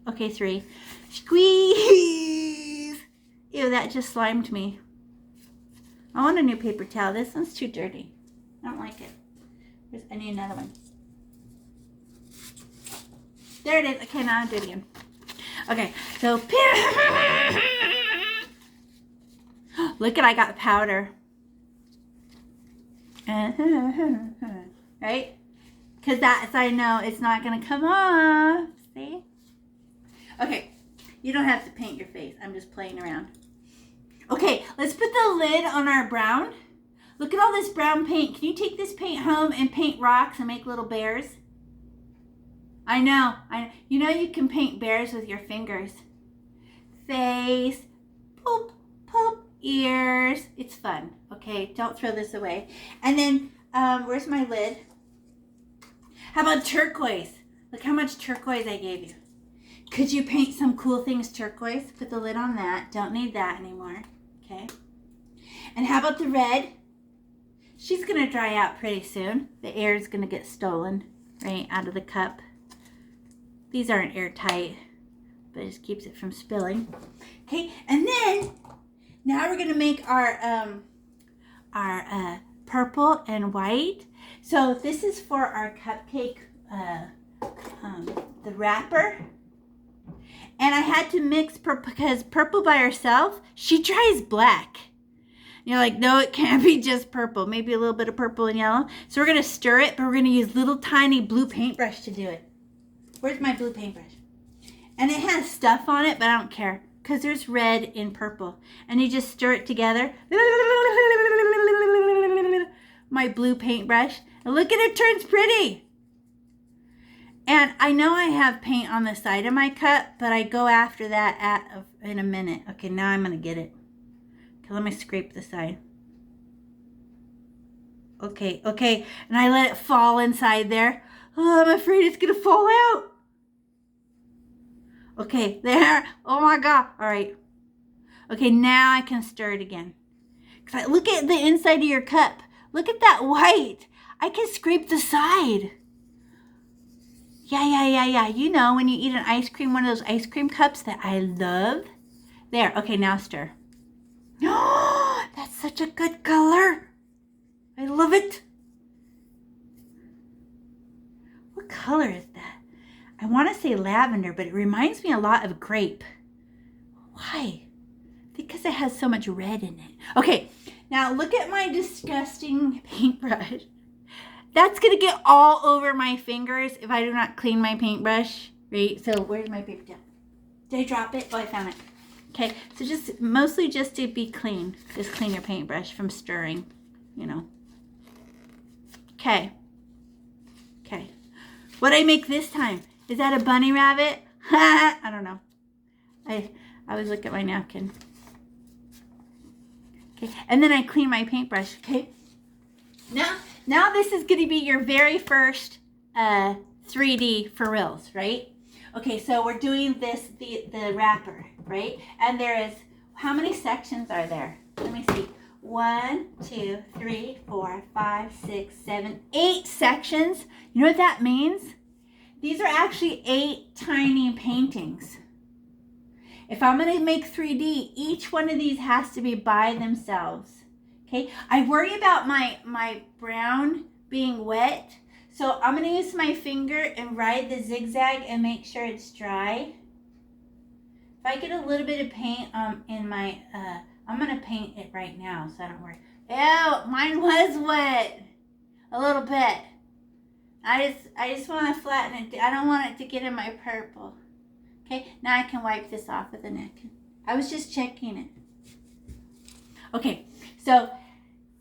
Okay, 3. Squeeze! Ew, that just slimed me. I want a new paper towel. This one's too dirty. I don't like it. I need another one. There it is. Okay, now I'll do it again. Okay, so look at, I got powder. Right? Because that's, I know it's not going to come off. See? Okay, you don't have to paint your face. I'm just playing around. Okay, let's put the lid on our brown. Look at all this brown paint. Can you take this paint home and paint rocks and make little bears? I know. You know you can paint bears with your fingers. Face, poop, poop, ears. It's fun. Okay, don't throw this away. And then, where's my lid? How about turquoise? Look how much turquoise I gave you. Could you paint some cool things turquoise? Put the lid on that. Don't need that anymore. Okay. And how about the red? She's going to dry out pretty soon. The air is going to get stolen right out of the cup. These aren't airtight, but it just keeps it from spilling. Okay, and then now we're going to make our purple and white. So this is for our cupcake, the wrapper. And I had to mix because purple by herself, she dries black. You're like, no, it can't be just purple. Maybe a little bit of purple and yellow. So we're going to stir it, but we're going to use little tiny blue paintbrush to do it. Where's my blue paintbrush? And it has stuff on it, but I don't care because there's red in purple. And you just stir it together. My blue paintbrush. And look at it, turns pretty. And I know I have paint on the side of my cup, but I go after that in a minute. Okay, now I'm going to get it. Okay, let me scrape the side. Okay. And I let it fall inside there. Oh, I'm afraid it's going to fall out. Okay, there. Oh my God. All right. Okay, now I can stir it again. Look at the inside of your cup. Look at that white. I can scrape the side. Yeah. You know, when you eat an ice cream, one of those ice cream cups that I love. There. Okay, now stir. Oh, that's such a good color. I love it. What color is that? I want to say lavender, but it reminds me a lot of grape. Why? Because it has so much red in it. Okay, now look at my disgusting paintbrush. That's going to get all over my fingers if I do not clean my paintbrush. Right? So where's my paper towel? Did I drop it? Oh, I found it. Okay, so mostly just to be clean. Just clean your paintbrush from stirring, you know. Okay. What'd I make this time? Is that a bunny rabbit? I don't know. I always look at my napkin. Okay, and then I clean my paintbrush, okay? Now this is going to be your very first 3D for reals, right? Okay, so we're doing the wrapper, right? And there is, how many sections are there? Let me see. 1, 2, 3, 4, 5, 6, 7, 8 sections. You know what that means? These are actually 8 tiny paintings. If I'm going to make 3D, each one of these has to be by themselves. Okay? I worry about my brown being wet, So I'm going to use my finger and ride the zigzag and make sure it's dry. If I get a little bit of paint in my, I'm going to paint it right now so I don't worry. Ew, mine was wet. A little bit. I just want to flatten it. I don't want it to get in my purple. Okay, now I can wipe this off with a napkin. I was just checking it. Okay, so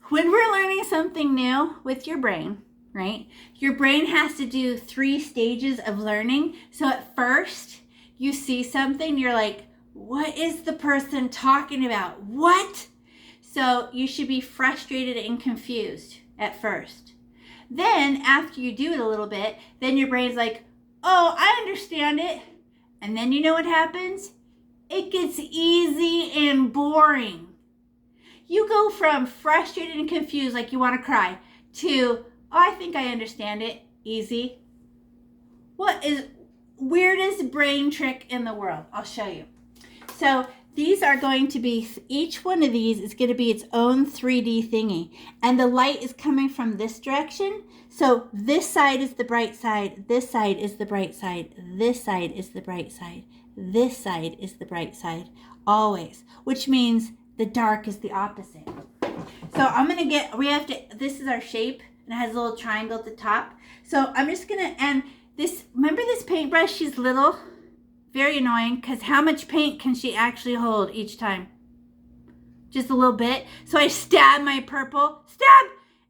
when we're learning something new with your brain, right? Your brain has to do 3 stages of learning. So at first, you see something, you're like, what is the person talking about? What? So you should be frustrated and confused at first. Then after you do it a little bit, then your brain's like, oh, I understand it. And then you know what happens? It gets easy and boring. You go from frustrated and confused, like you want to cry, to, oh, I think I understand it, easy. What is weirdest brain trick in the world? I'll show you. So these are going to be, each one of these is going to be its own 3D thingy. And the light is coming from this direction. So this side is the bright side, this side is the bright side, this side is the bright side, this side is the bright side, always. Which means the dark is the opposite. So I'm going to get, this is our shape, and it has a little triangle at the top. So I'm just going to, and this, remember this paintbrush, she's little, very annoying, because how much paint can she actually hold each time? Just a little bit. So I stab my purple,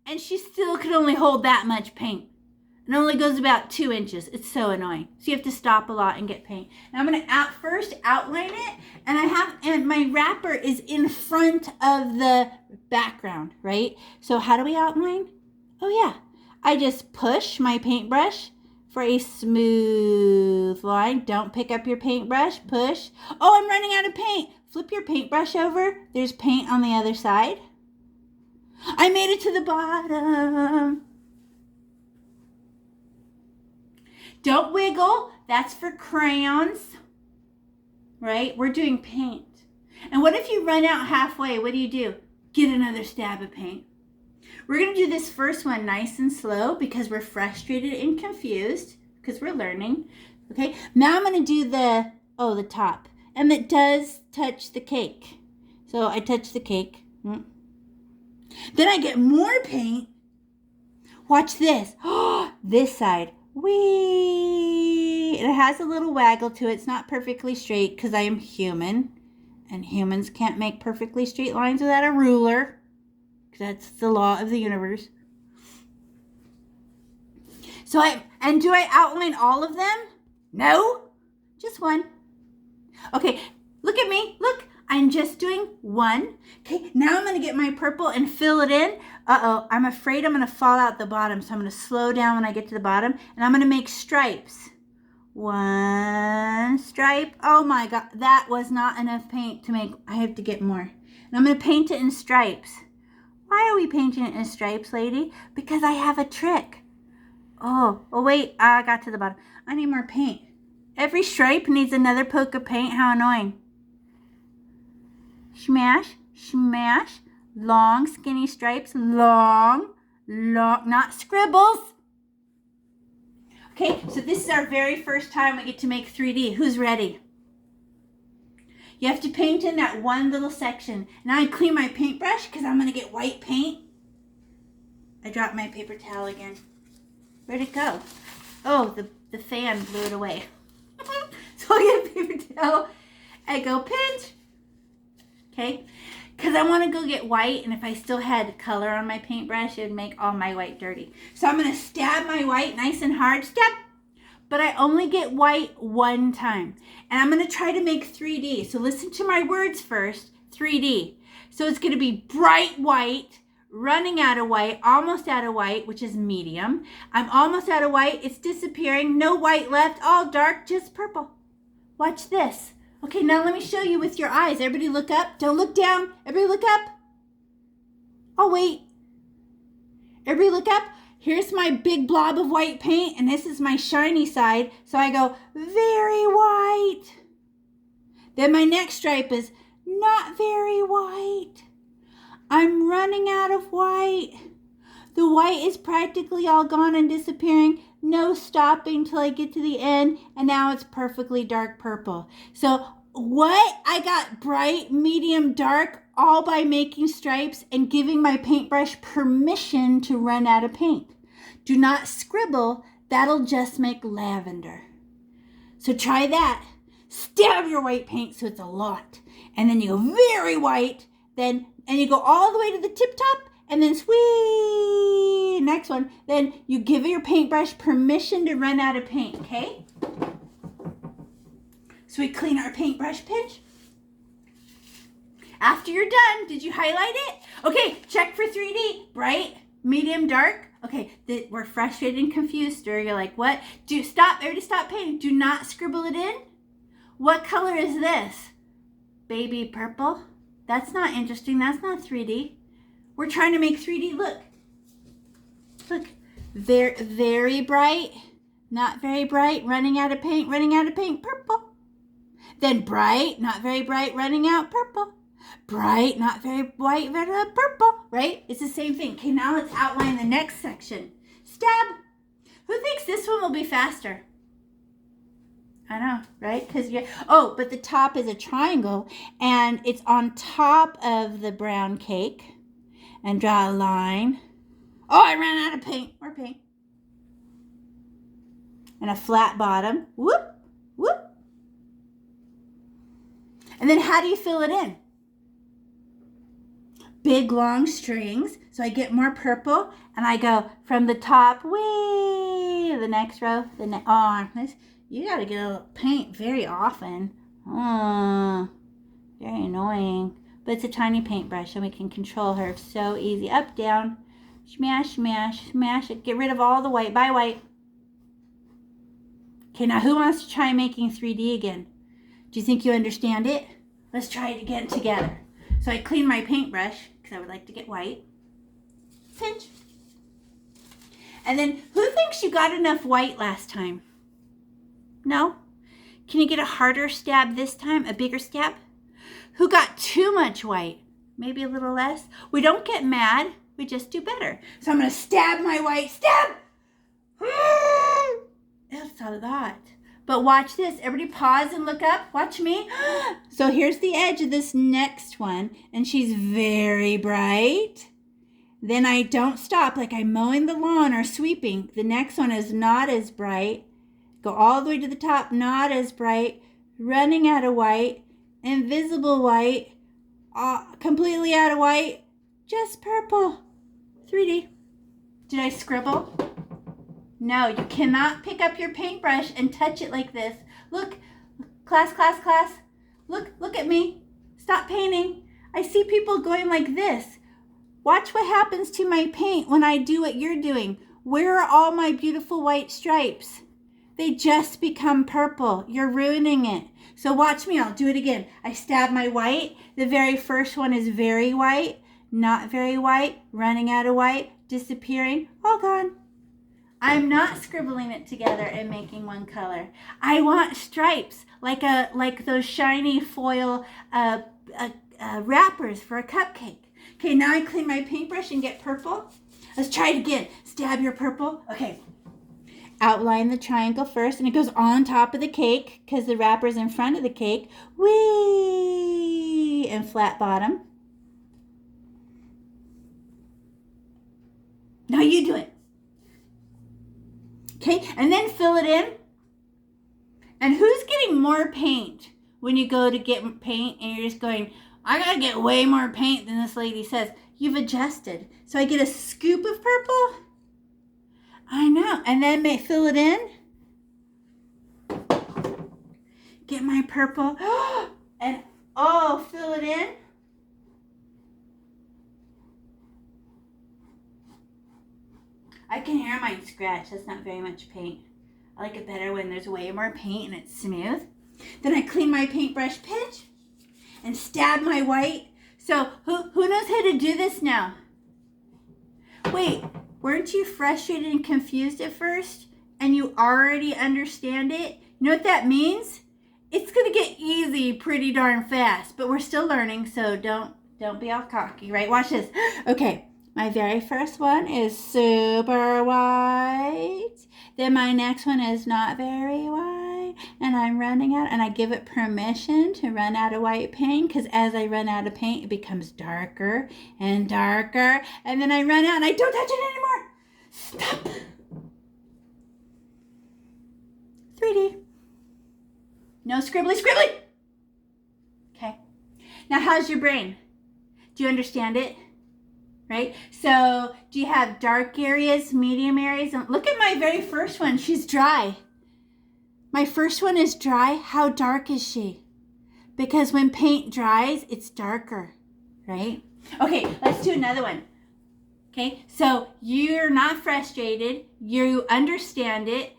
and she still can only hold that much paint. It only goes about 2 inches. It's so annoying. So you have to stop a lot and get paint. And I'm going to first outline it. And my wrapper is in front of the background, right? So how do we outline? Oh yeah. I just push my paintbrush for a smooth line. Don't pick up your paintbrush. Push. Oh, I'm running out of paint. Flip your paintbrush over. There's paint on the other side. I made it to the bottom. Don't wiggle. That's for crayons, right? We're doing paint. And what if you run out halfway? What do? Get another stab of paint. We're going to do this first one nice and slow because we're frustrated and confused because we're learning. Okay, now I'm going to do the top. And it does touch the cake. So I touch the cake. Then I get more paint. Watch this. This side. Whee! It has a little waggle to it. It's not perfectly straight because I am human. And humans can't make perfectly straight lines without a ruler. That's the law of the universe. So do I outline all of them? No. Just one. Okay, look at me. Look, I'm just doing one. Okay, now I'm going to get my purple and fill it in. Uh-oh, I'm afraid I'm going to fall out the bottom, so I'm going to slow down when I get to the bottom, and I'm going to make stripes. 1 stripe. Oh my God, that was not enough paint to make. I have to get more. And I'm going to paint it in stripes. Why are we painting it in stripes, lady? Because I have a trick. Oh wait, I got to the bottom. I need more paint. Every stripe needs another poke of paint. How annoying. Smash, smash. Long, skinny stripes. Long, not scribbles. Okay, so this is our very first time we get to make 3D. Who's ready? You have to paint in that one little section. Now I clean my paintbrush because I'm going to get white paint. I dropped my paper towel again. Where'd it go? Oh, the fan blew it away. So I get a paper towel. I go pinch. Okay, because I want to go get white, and if I still had color on my paintbrush, it would make all my white dirty. So I'm going to stab my white nice and hard. Stab. But I only get white 1 time. And I'm going to try to make 3D. So listen to my words first. 3D. So it's going to be bright white, running out of white, almost out of white, which is medium. I'm almost out of white. It's disappearing. No white left. All dark, just purple. Watch this. Okay, now let me show you with your eyes. Everybody look up. Don't look down. Everybody look up. Oh, wait. Everybody look up. Here's my big blob of white paint, and this is my shiny side. So I go, very white. Then my next stripe is not very white. I'm running out of white. The white is practically all gone and disappearing. No stopping till I get to the end, and now it's perfectly dark purple. So what? I got bright, medium, dark, all by making stripes and giving my paintbrush permission to run out of paint. Do not scribble. That'll just make lavender. So try that. Stab your white paint so it's a lot. And then you go very white, and you go all the way to the tip top, and then sweet, next one. Then you give your paintbrush permission to run out of paint, okay? So we clean our paintbrush pinch. After you're done, did you highlight it? Okay, check for 3D. Bright, medium, dark. Okay, we're frustrated and confused, or you're like, what? Everybody stop painting. Do not scribble it in. What color is this? Baby purple? That's not interesting. That's not 3D. We're trying to make 3D. Look. Look. Very, very bright. Not very bright. Running out of paint. Running out of paint. Purple. Then bright. Not very bright. Running out. Purple. Bright. Not very white. Purple. Right? It's the same thing. Okay, now let's outline the next section. Stab. Who thinks this one will be faster? I know, right? But the top is a triangle, and it's on top of the brown cake. And draw a line. Oh, I ran out of paint. More paint. And a flat bottom. Whoop, whoop. And then how do you fill it in? Big, long strings. So I get more purple, and I go from the top, whee, the next row, you got to get a little paint very often. Oh, very annoying. But it's a tiny paintbrush, and we can control her so easy. Up, down, smash, smash, smash it. Get rid of all the white. Bye, white. Okay, now who wants to try making 3D again? Do you think you understand it? Let's try it again together. So I clean my paintbrush, because I would like to get white. Pinch. And then, who thinks you got enough white last time? No? Can you get a harder stab this time? A bigger stab? Who got too much white? Maybe a little less? We don't get mad. We just do better. So I'm going to stab my white. Stab! That's a lot. But watch this. Everybody pause and look up. Watch me. So here's the edge of this next one. And she's very bright. Then I don't stop like I'm mowing the lawn or sweeping. The next one is not as bright. Go all the way to the top, not as bright. Running out of white. Invisible white. Completely out of white. Just purple. 3D. Did I scribble? No, you cannot pick up your paintbrush and touch it like this. Look, class, class, class. Look at me. Stop painting. I see people going like this. Watch what happens to my paint when I do what you're doing. Where are all my beautiful white stripes? They just become purple. You're ruining it. So watch me. I'll do it again. I stab my white. The very first one is very white, not very white, running out of white, disappearing, all gone. I'm not scribbling it together and making one color. I want stripes, like those shiny foil wrappers for a cupcake. Okay, now I clean my paintbrush and get purple. Let's try it again. Stab your purple. Okay. Outline the triangle first, and it goes on top of the cake because the wrapper's in front of the cake. Whee! And flat bottom. Now you do it. Okay, and then fill it in. And who's getting more paint when you go to get paint and you're just going, I gotta get way more paint than this lady says? You've adjusted. So I get a scoop of purple. I know. And then fill it in. Get my purple. And fill it in. I can hear mine scratch. That's not very much paint. I like it better when there's way more paint and it's smooth. Then I clean my paintbrush pinch and stab my white. So who knows how to do this now? Wait, weren't you frustrated and confused at first? And you already understand it? You know what that means? It's gonna get easy pretty darn fast, but we're still learning, so don't be all cocky, right? Watch this. Okay, My very first one is super white. Then my next one is not very white. And I'm running out, and I give it permission to run out of white paint, because as I run out of paint, it becomes darker and darker. And then I run out and I don't touch it anymore. Stop. 3D. No scribbly scribbly. Okay. Now how's your brain? Do you understand it? Right? So do you have dark areas, medium areas? And look at my very first one. She's dry. My first one is dry. How dark is she? Because when paint dries, it's darker, right? Okay, let's do another one. Okay, so you're not frustrated. You understand it.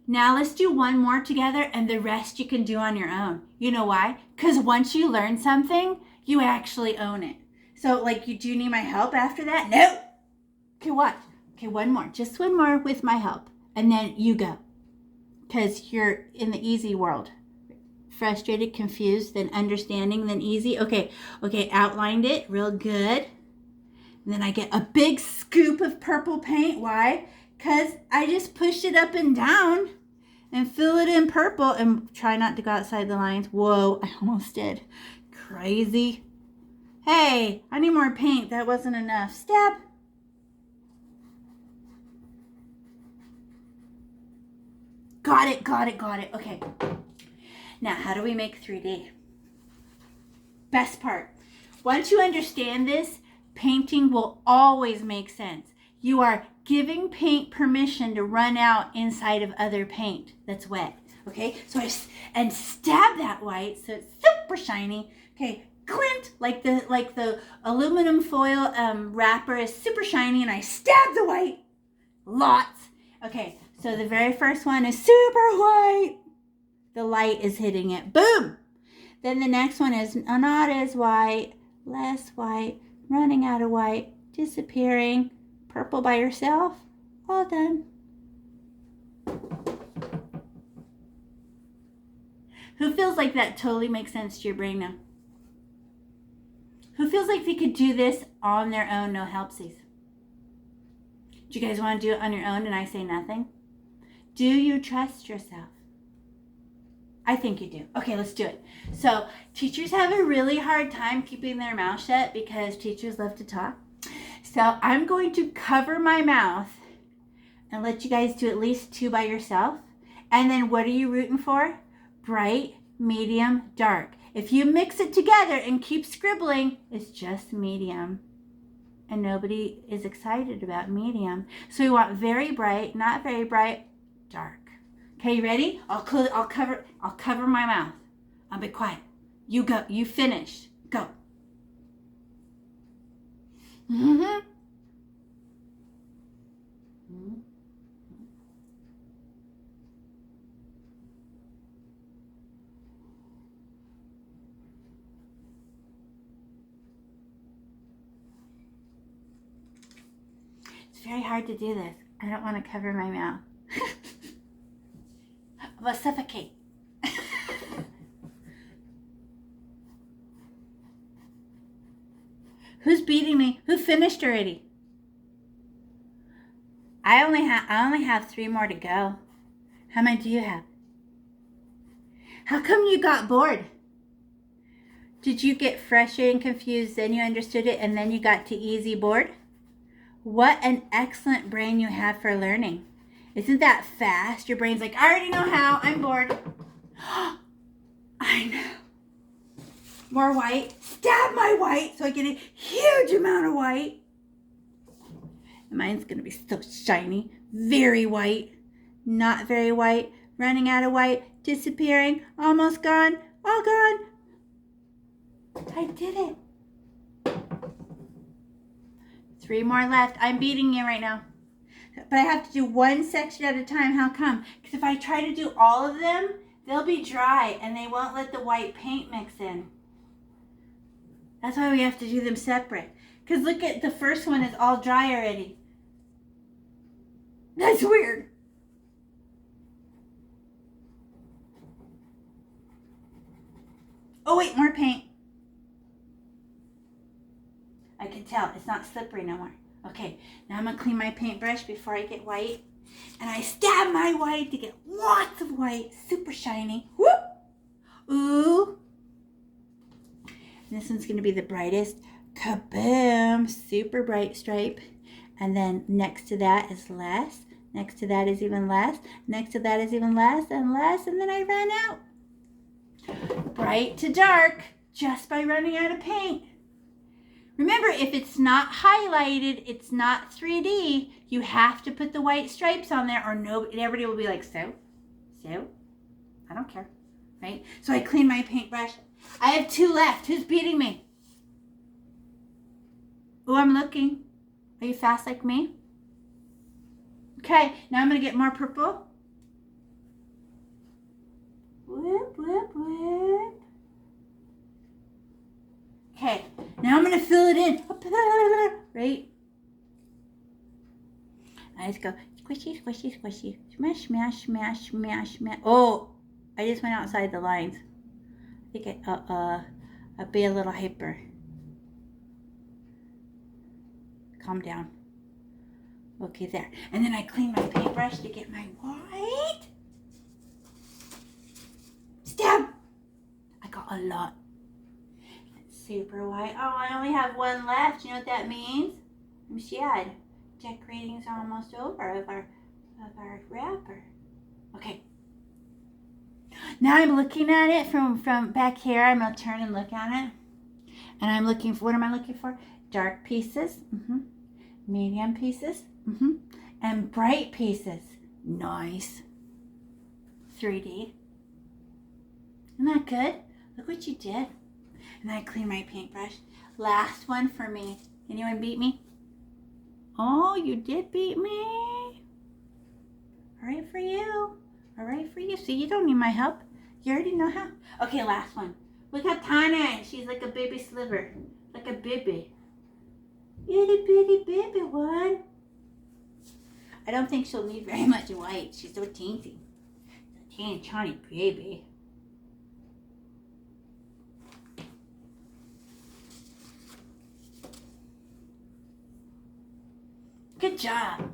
Now let's do one more together, and the rest you can do on your own. You know why? Because once you learn something, you actually own it. So, like, do you need my help after that? No. Okay, watch. Okay, one more. Just one more with my help. And then you go. Because you're in the easy world. Frustrated, confused, then understanding, then easy. Okay, outlined it real good. And then I get a big scoop of purple paint. Why? Because I just pushed it up and down and fill it in purple and try not to go outside the lines. Whoa, I almost did. Crazy. Hey, I need more paint. That wasn't enough. Step. Got it. Okay. Now, how do we make 3D? Best part. Once you understand this, painting will always make sense. You are giving paint permission to run out inside of other paint that's wet. Okay, so and stab that white so it's super shiny. Okay, glint like the aluminum foil wrapper is super shiny, and I stab the white. Lots. Okay, so the very first one is super white. The light is hitting it. Boom. Then the next one is not as white, less white, running out of white, disappearing, purple by yourself. All done. Who feels like that totally makes sense to your brain now? Who feels like they could do this on their own, no helpsies? Do you guys want to do it on your own and I say nothing? Do you trust yourself? I think you do. Okay, let's do it. So teachers have a really hard time keeping their mouth shut because teachers love to talk. So I'm going to cover my mouth and let you guys do at least 2 by yourself. And then what are you rooting for? Bright, medium, dark. If you mix it together and keep scribbling, it's just medium. And nobody is excited about medium. So we want very bright, not very bright, dark. Okay, you ready? I'll cover my mouth. I'll be quiet. You go. You finish. Go. Mm-hmm. It's very hard to do this. I don't want to cover my mouth. I'll suffocate. Who's beating me? Who finished already? I only have 3 more to go. How many do you have? How come you got bored? Did you get frustrated and confused, then you understood it, and then you got to easy bored? What an excellent brain you have for learning. Isn't that fast? Your brain's like, I already know how. I'm bored. I know. More white. Stab my white so I get a huge amount of white. And mine's going to be so shiny. Very white. Not very white. Running out of white. Disappearing. Almost gone. All gone. I did it. 3 more left. I'm beating you right now. But I have to do one section at a time. How come? Because if I try to do all of them, they'll be dry and they won't let the white paint mix in. That's why we have to do them separate. Because look at the first one is all dry already. That's weird. Oh wait, more paint. I can tell. It's not slippery no more. Okay, now I'm gonna clean my paintbrush before I get white. And I stab my white to get lots of white, super shiny. Whoop! Ooh. And this one's gonna be the brightest. Kaboom! Super bright stripe. And then next to that is less. Next to that is even less. Next to that is even less and less. And then I ran out. Bright to dark just by running out of paint. Remember, if it's not highlighted, it's not 3D, you have to put the white stripes on there or everybody will be like, so? I don't care, right? So I clean my paintbrush. I have 2 left. Who's beating me? Oh, I'm looking. Are you fast like me? Okay, now I'm going to get more purple. Whoop, whoop, whoop. Okay, now I'm going to fill it in. Right? I just go squishy, squishy, squishy. Smash, smash, smash, smash, smash. Oh, I just went outside the lines. I think I'll be a little hyper. Calm down. Okay, there. And then I clean my paintbrush to get my white. Stab! I got a lot. Super white. Oh, I only have 1 left. You know what that means? I'm sad. Decorating's almost over of our wrapper. Okay. Now I'm looking at it from back here. I'm gonna turn and look at it. And I'm looking for, what am I looking for? Dark pieces. Medium pieces. And bright pieces. Nice. 3D. Isn't that good? Look what you did. And I clean my paintbrush. Last one for me. Anyone beat me? Oh, you did beat me. All right for you. All right for you. See, you don't need my help. You already know how. Okay, last one. Look how tiny. She's like a baby sliver. Like a baby. Itty bitty baby one. I don't think she'll need very much white. She's so teensy. It's a teeny tiny baby. Good job.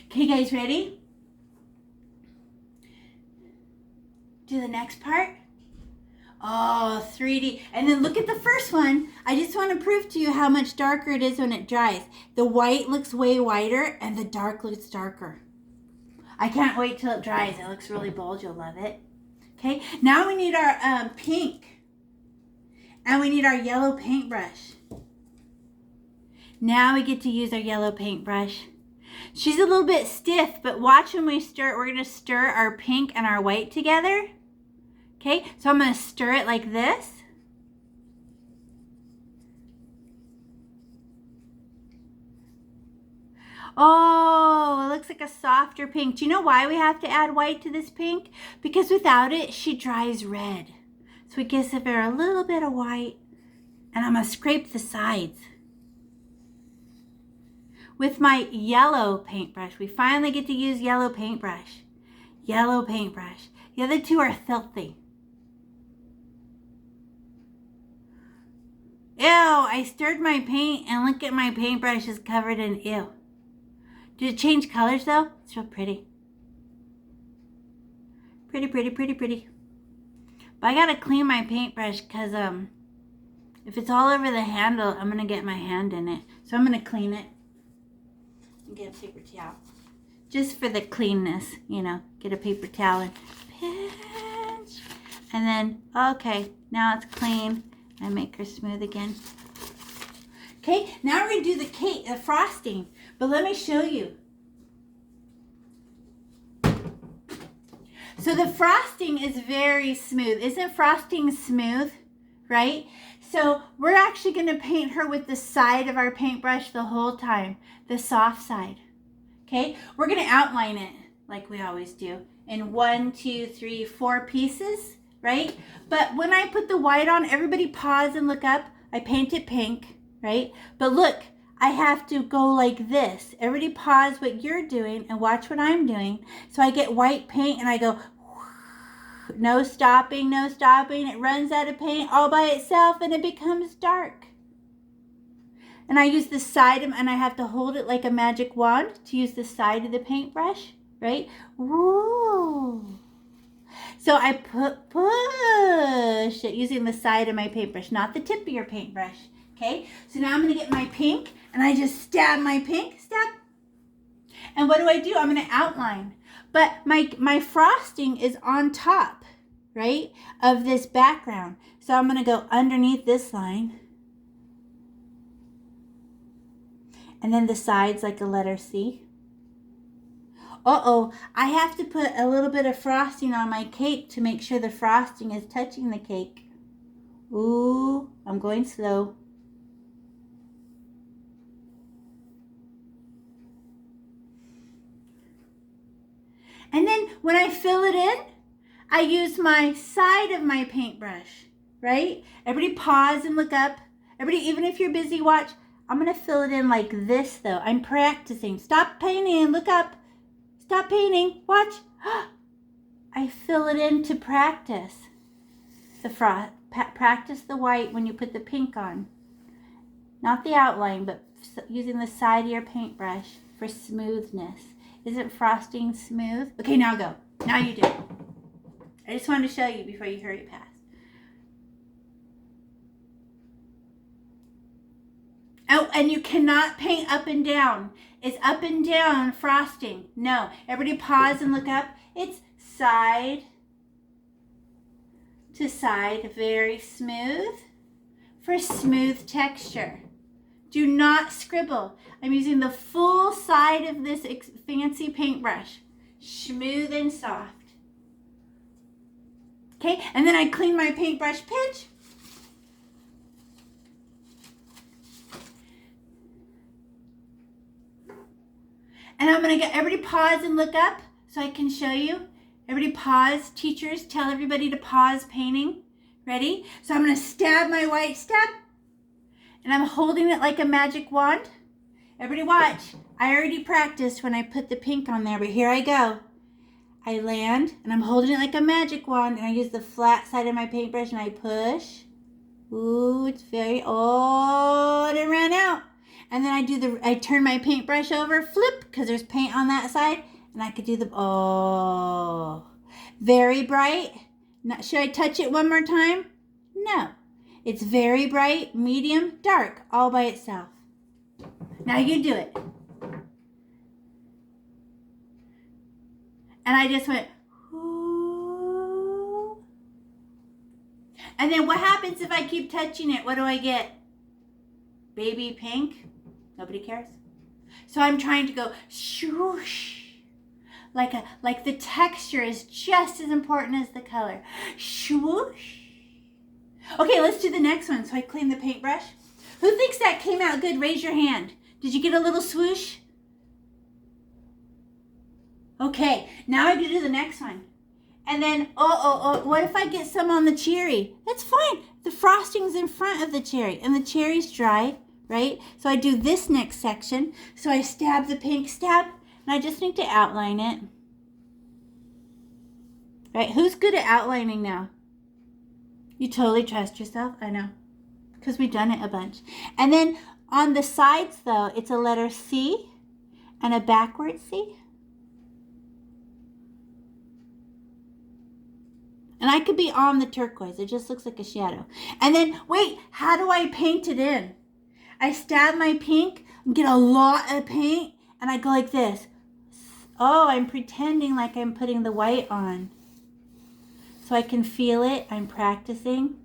Okay, you guys ready? Do the next part. Oh, 3D. And then look at the first one. I just want to prove to you how much darker it is when it dries. The white looks way whiter and the dark looks darker. I can't wait till it dries. It looks really bold. You'll love it. Okay, now we need our pink. And we need our yellow paintbrush. Now we get to use our yellow paintbrush. She's a little bit stiff, but watch when we stir. We're going to stir our pink and our white together. Okay, so I'm going to stir it like this. Oh, it looks like a softer pink. Do you know why we have to add white to this pink? Because without it, she dries red. So we give her a little bit of white. And I'm going to scrape the sides. With my yellow paintbrush, we finally get to use yellow paintbrush. Yellow paintbrush. The other two are filthy. Ew, I stirred my paint and look at my paintbrush is covered in ew. Did it change colors though? It's real pretty. Pretty, pretty, pretty, pretty. But I gotta clean my paintbrush because if it's all over the handle, I'm gonna get my hand in it. So I'm gonna clean it and get a paper towel. Just for the cleanness, you know, get a paper towel and pinch. And then, okay, now it's clean. And make her smooth again. Okay, now we're gonna do the cake, the frosting. But let me show you. So the frosting is very smooth. Isn't frosting smooth, right? So we're actually gonna paint her with the side of our paintbrush the whole time, the soft side. Okay, we're gonna outline it like we always do in 1, 2, 3, 4 pieces. Right? But when I put the white on, everybody pause and look up. I paint it pink, right? But look, I have to go like this. Everybody pause what you're doing and watch what I'm doing. So I get white paint and I go, no stopping, no stopping. It runs out of paint all by itself and it becomes dark. And I use the side of, and I have to hold it like a magic wand to use the side of the paintbrush, right? Woo! So I push it using the side of my paintbrush, not the tip of your paintbrush. Okay, so now I'm going to get my pink and I just stab my pink, stab. And what do? I'm going to outline. But my frosting is on top, right, of this background. So I'm going to go underneath this line. And then the sides like a letter C. Uh-oh, I have to put a little bit of frosting on my cake to make sure the frosting is touching the cake. Ooh, I'm going slow. And then when I fill it in, I use my side of my paintbrush, right? Everybody pause and look up. Everybody, even if you're busy, watch. I'm going to fill it in like this, though. I'm practicing. Stop painting. Look up. Stop painting. Watch. I fill it in to practice the frost. Practice the white when you put the pink on. Not the outline, but using the side of your paintbrush for smoothness. Isn't frosting smooth? Okay, now go. Now you do. I just wanted to show you before you hurry past. Oh, and you cannot paint up and down. It's up and down frosting. No. Everybody pause and look up. It's side to side, very smooth for smooth texture. Do not scribble. I'm using the full side of this fancy paintbrush. Smooth and soft. Okay, and then I clean my paintbrush pitch. And I'm going to get everybody pause and look up so I can show you. Everybody pause. Teachers, tell everybody to pause painting. Ready? So I'm going to stab my white stab. And I'm holding it like a magic wand. Everybody watch. I already practiced when I put the pink on there, but here I go. I land, and I'm holding it like a magic wand, and I use the flat side of my paintbrush, and I push. Ooh, it's very, oh, and it ran out. And then I turn my paintbrush over, flip, because there's paint on that side, and I could do the, oh, very bright. Should I touch it one more time? No. It's very bright, medium, dark, all by itself. Now you do it. And I just went, ooh. And then what happens if I keep touching it? What do I get? Baby pink? Nobody cares. So I'm trying to go swoosh. Like the texture is just as important as the color. Swoosh. Okay, let's do the next one. So I clean the paintbrush. Who thinks that came out good? Raise your hand. Did you get a little swoosh? Okay, now I do the next one. And then, what if I get some on the cherry? That's fine. The frosting's in front of the cherry, and the cherry's dry, right? So I do this next section. So I stab the pink stab, and I just need to outline it. Right? Who's good at outlining now? You totally trust yourself? I know, because we've done it a bunch. And then on the sides, though, it's a letter C and a backward C. And I could be on the turquoise. It just looks like a shadow. And then, wait, how do I paint it in? I stab my pink and get a lot of paint, and I go like this. Oh, I'm pretending like I'm putting the white on. So I can feel it. I'm practicing.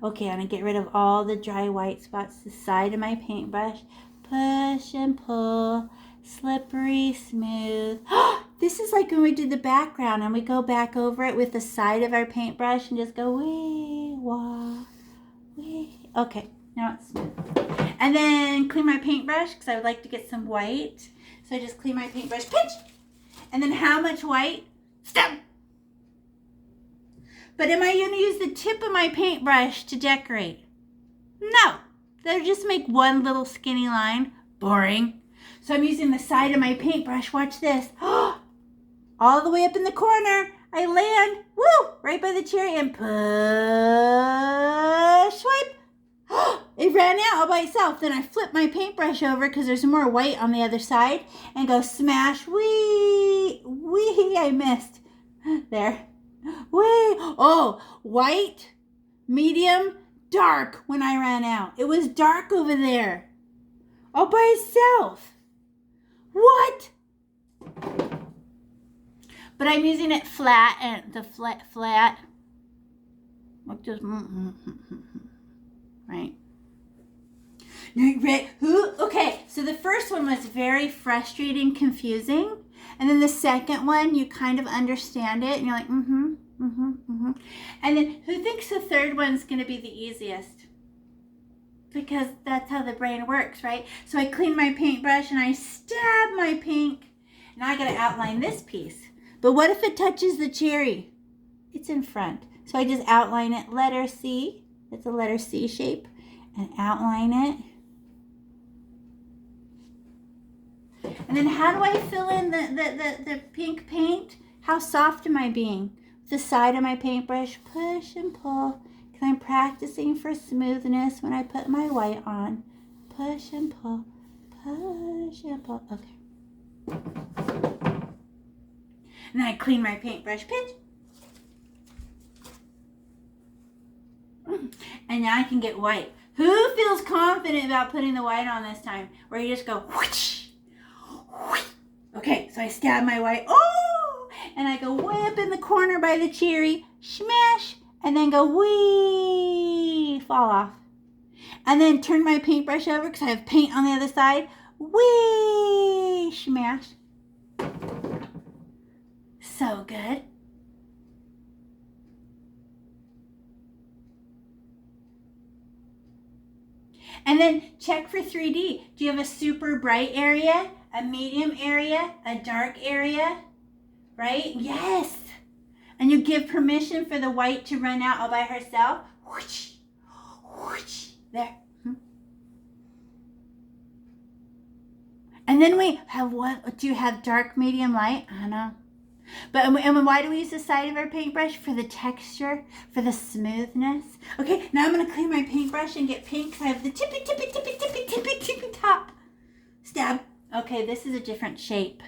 Okay, I'm going to get rid of all the dry white spots. The side of my paintbrush. Push and pull. Slippery, smooth. This is like when we do the background and we go back over it with the side of our paintbrush and just go wee, wah, wee. Okay, now it's smooth. And then clean my paintbrush because I would like to get some white. So I just clean my paintbrush, pinch. And then how much white? Stab. But am I going to use the tip of my paintbrush to decorate? No. They'll just make one little skinny line. Boring. So I'm using the side of my paintbrush. Watch this. All the way up in the corner. I land, woo, right by the cherry and push, swipe. It ran out all by itself. Then I flip my paintbrush over because there's more white on the other side and go smash, wee, I missed. There, wee. Oh, white, medium, dark when I ran out. It was dark over there, all by itself. What? But I'm using it flat and the flat. Like just, right? Okay, so the first one was very frustrating, confusing. And then the second one, you kind of understand it. And you're like, And then who thinks the third one's going to be the easiest? Because that's how the brain works, right? So I clean my paintbrush and I stab my pink. Now I got to outline this piece. But what if it touches the cherry? It's in front. So I just outline it, letter C. It's a letter C shape. And outline it. And then how do I fill in the pink paint? How soft am I being? The side of my paintbrush, push and pull. Because I'm practicing for smoothness when I put my white on. Push and pull, push and pull. Okay. And then I clean my paintbrush, pinch. And now I can get white. Who feels confident about putting the white on this time? Where you just go, whoosh, whoosh. Okay, so I stab my white. Oh! And I go way up in the corner by the cherry, smash, and then go wee, fall off. And then turn my paintbrush over because I have paint on the other side. Wee, smash. So good. And then check for 3D. Do you have a super bright area, a medium area, a dark area? Right? Yes. And you give permission for the white to run out all by herself. Whoosh, whoosh. There. And then we have what? Do you have dark, medium, light? I don't know. But and why do we use the side of our paintbrush? For the texture, for the smoothness. Okay, now I'm going to clean my paintbrush and get pink because I have the tippy top. Stab. Okay, this is a different shape.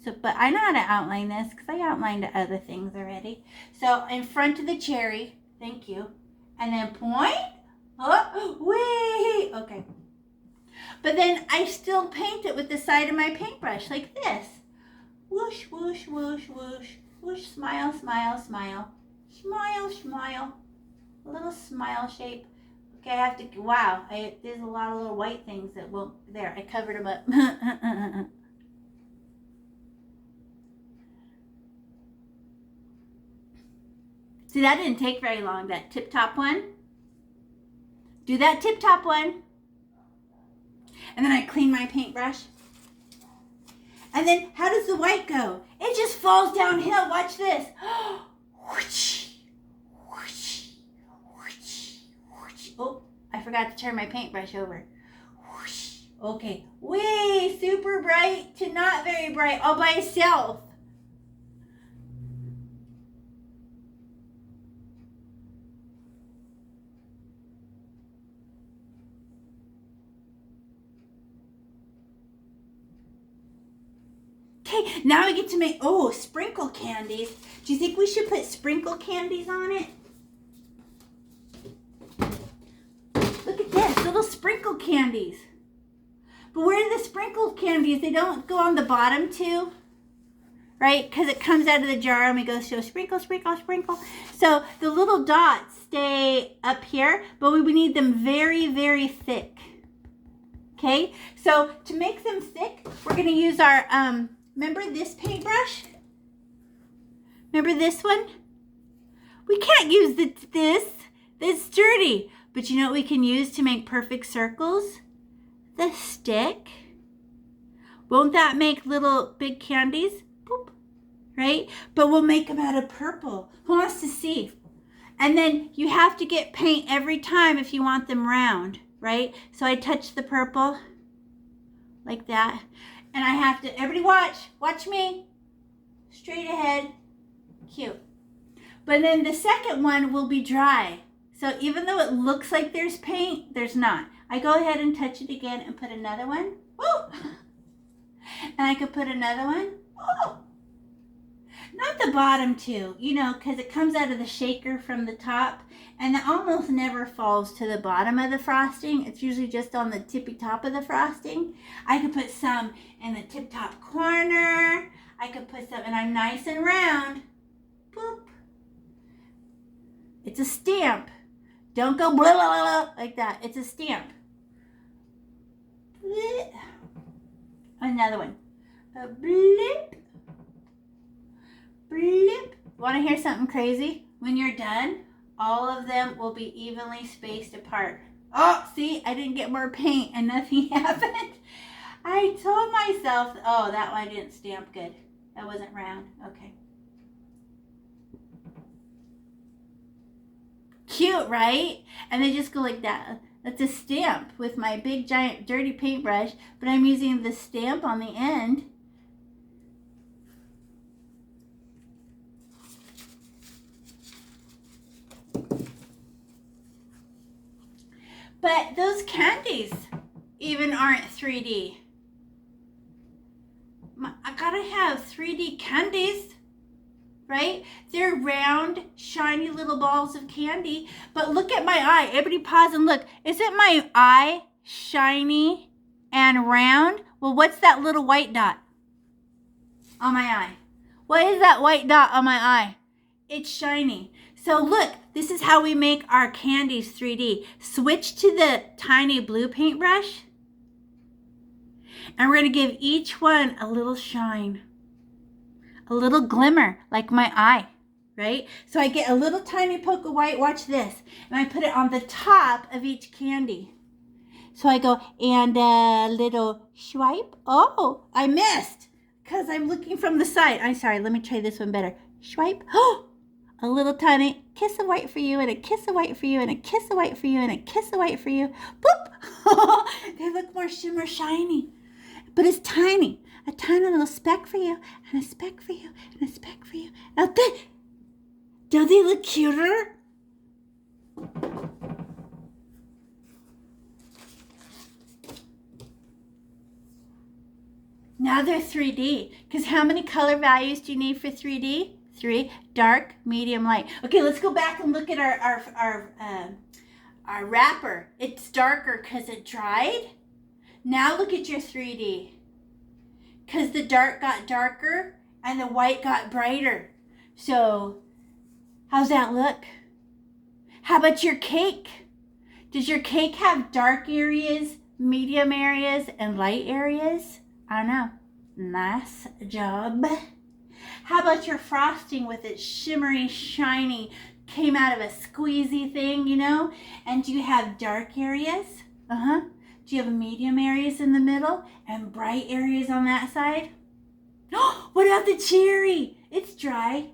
So, but I know how to outline this because I outlined other things already. So in front of the cherry, thank you. And then point. Oh, wee. Okay. But then I still paint it with the side of my paintbrush like this. Whoosh, whoosh, whoosh, whoosh, whoosh, smile, smile, smile, smile, smile, a little smile shape. Okay, I have to, wow, there's a lot of little white things that won't, there, I covered them up. See, that didn't take very long, that tip top one. Do that tip top one. And then I clean my paintbrush. And then how does the white go? It just falls downhill. Watch this. Whoosh, whoosh, whoosh, whoosh. Oh, I forgot to turn my paintbrush over. Whoosh. Okay. Way super bright to not very bright all by itself. Okay, now we get to make, sprinkle candies. Do you think we should put sprinkle candies on it? Look at this, little sprinkle candies. But where are the sprinkle candies? They don't go on the bottom too, right? Because it comes out of the jar and we go, so sprinkle, sprinkle, sprinkle. So the little dots stay up here, but we need them very, very thick. Okay, so to make them thick, we're going to use our, remember this paintbrush? Remember this one? We can't use this. It's dirty. But you know what we can use to make perfect circles? The stick. Won't that make little big candies? Boop. right? But we'll make them out of purple. Who wants to see? And then you have to get paint every time if you want them round, right? So I touch the purple like that. And I have to, everybody watch me. Straight ahead. Cute. But then the second one will be dry. So even though it looks like there's paint, there's not. I go ahead and touch it again and put another one. Woo! And I could put another one. Oh! Not the bottom two, you know, because it comes out of the shaker from the top, and it almost never falls to the bottom of the frosting. It's usually just on the tippy top of the frosting. I could put some in the tip top corner. I could put some, and I'm nice and round. Boop. It's a stamp. Don't go blah, blah, blah, like that. It's a stamp. Blip. Another one. A blip. Blip. Want to hear something crazy? When you're done, all of them will be evenly spaced apart. Oh, see, I didn't get more paint and nothing happened. I told myself, oh, that one didn't stamp good. That wasn't round. Okay. Cute, right? And they just go like that. That's a stamp with my big, giant, dirty paintbrush, but I'm using the stamp on the end. But those candies even aren't 3D. I gotta have 3D candies, right? They're round, shiny little balls of candy. But look at my eye. Everybody pause and look. Isn't my eye shiny and round? Well, what's that little white dot on my eye? What is that white dot on my eye? It's shiny. So look, this is how we make our candies 3D. Switch to the tiny blue paintbrush. And we're going to give each one a little shine. A little glimmer, like my eye, right? So I get a little tiny poke of white. Watch this. And I put it on the top of each candy. So I go, and a little swipe. Oh, I missed. Because I'm looking from the side. I'm sorry. Let me try this one better. Swipe. Oh! A little tiny kiss of white for you, and a kiss of white for you, and a kiss of white for you, and a kiss of white for you. Boop! They look more shimmer shiny. But it's tiny. A tiny little speck for you, and a speck for you, and a speck for you. Now, do they look cuter? Now they're 3D. Because how many color values do you need for 3D? 3. Dark, medium, light. Okay, let's go back and look at our wrapper. It's darker because it dried. Now look at your 3D. Because the dark got darker and the white got brighter. So, how's that look? How about your cake? Does your cake have dark areas, medium areas, and light areas? I don't know. Nice job. How about your frosting with its shimmery, shiny, came out of a squeezy thing, you know? And do you have dark areas? Do you have medium areas in the middle and bright areas on that side? Oh, what about the cherry? It's dry.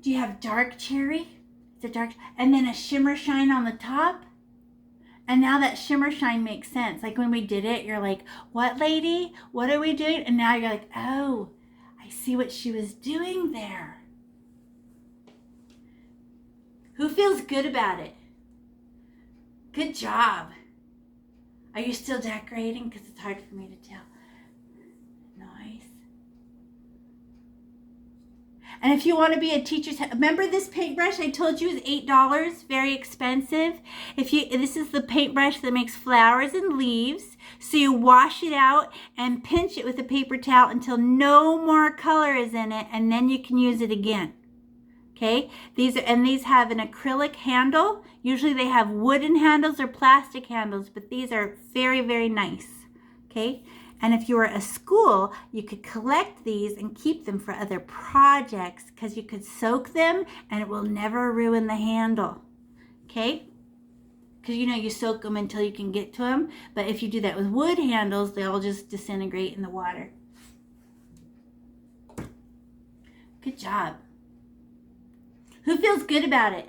Do you have dark cherry? It's a dark, and then a shimmer shine on the top? And now that shimmer shine makes sense. Like when we did it, you're like, what, lady? What are we doing? And now you're like, oh, I see what she was doing there. Who feels good about it? Good job. Are you still decorating? Because it's hard for me to tell. Nice. And if you want to be a teacher's, remember this paintbrush I told you is $8, very expensive. This is the paintbrush that makes flowers and leaves. So you wash it out and pinch it with a paper towel until no more color is in it, and then you can use it again. Okay, these have an acrylic handle. Usually they have wooden handles or plastic handles, but these are very, very nice. Okay, and if you were a school, you could collect these and keep them for other projects because you could soak them and it will never ruin the handle. Okay, because you know you soak them until you can get to them, but if you do that with wood handles, they'll just disintegrate in the water. Good job. Who feels good about it?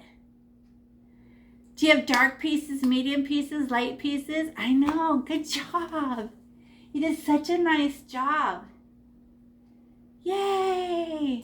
Do you have dark pieces, medium pieces, light pieces? I know. Good job. You did such a nice job. Yay!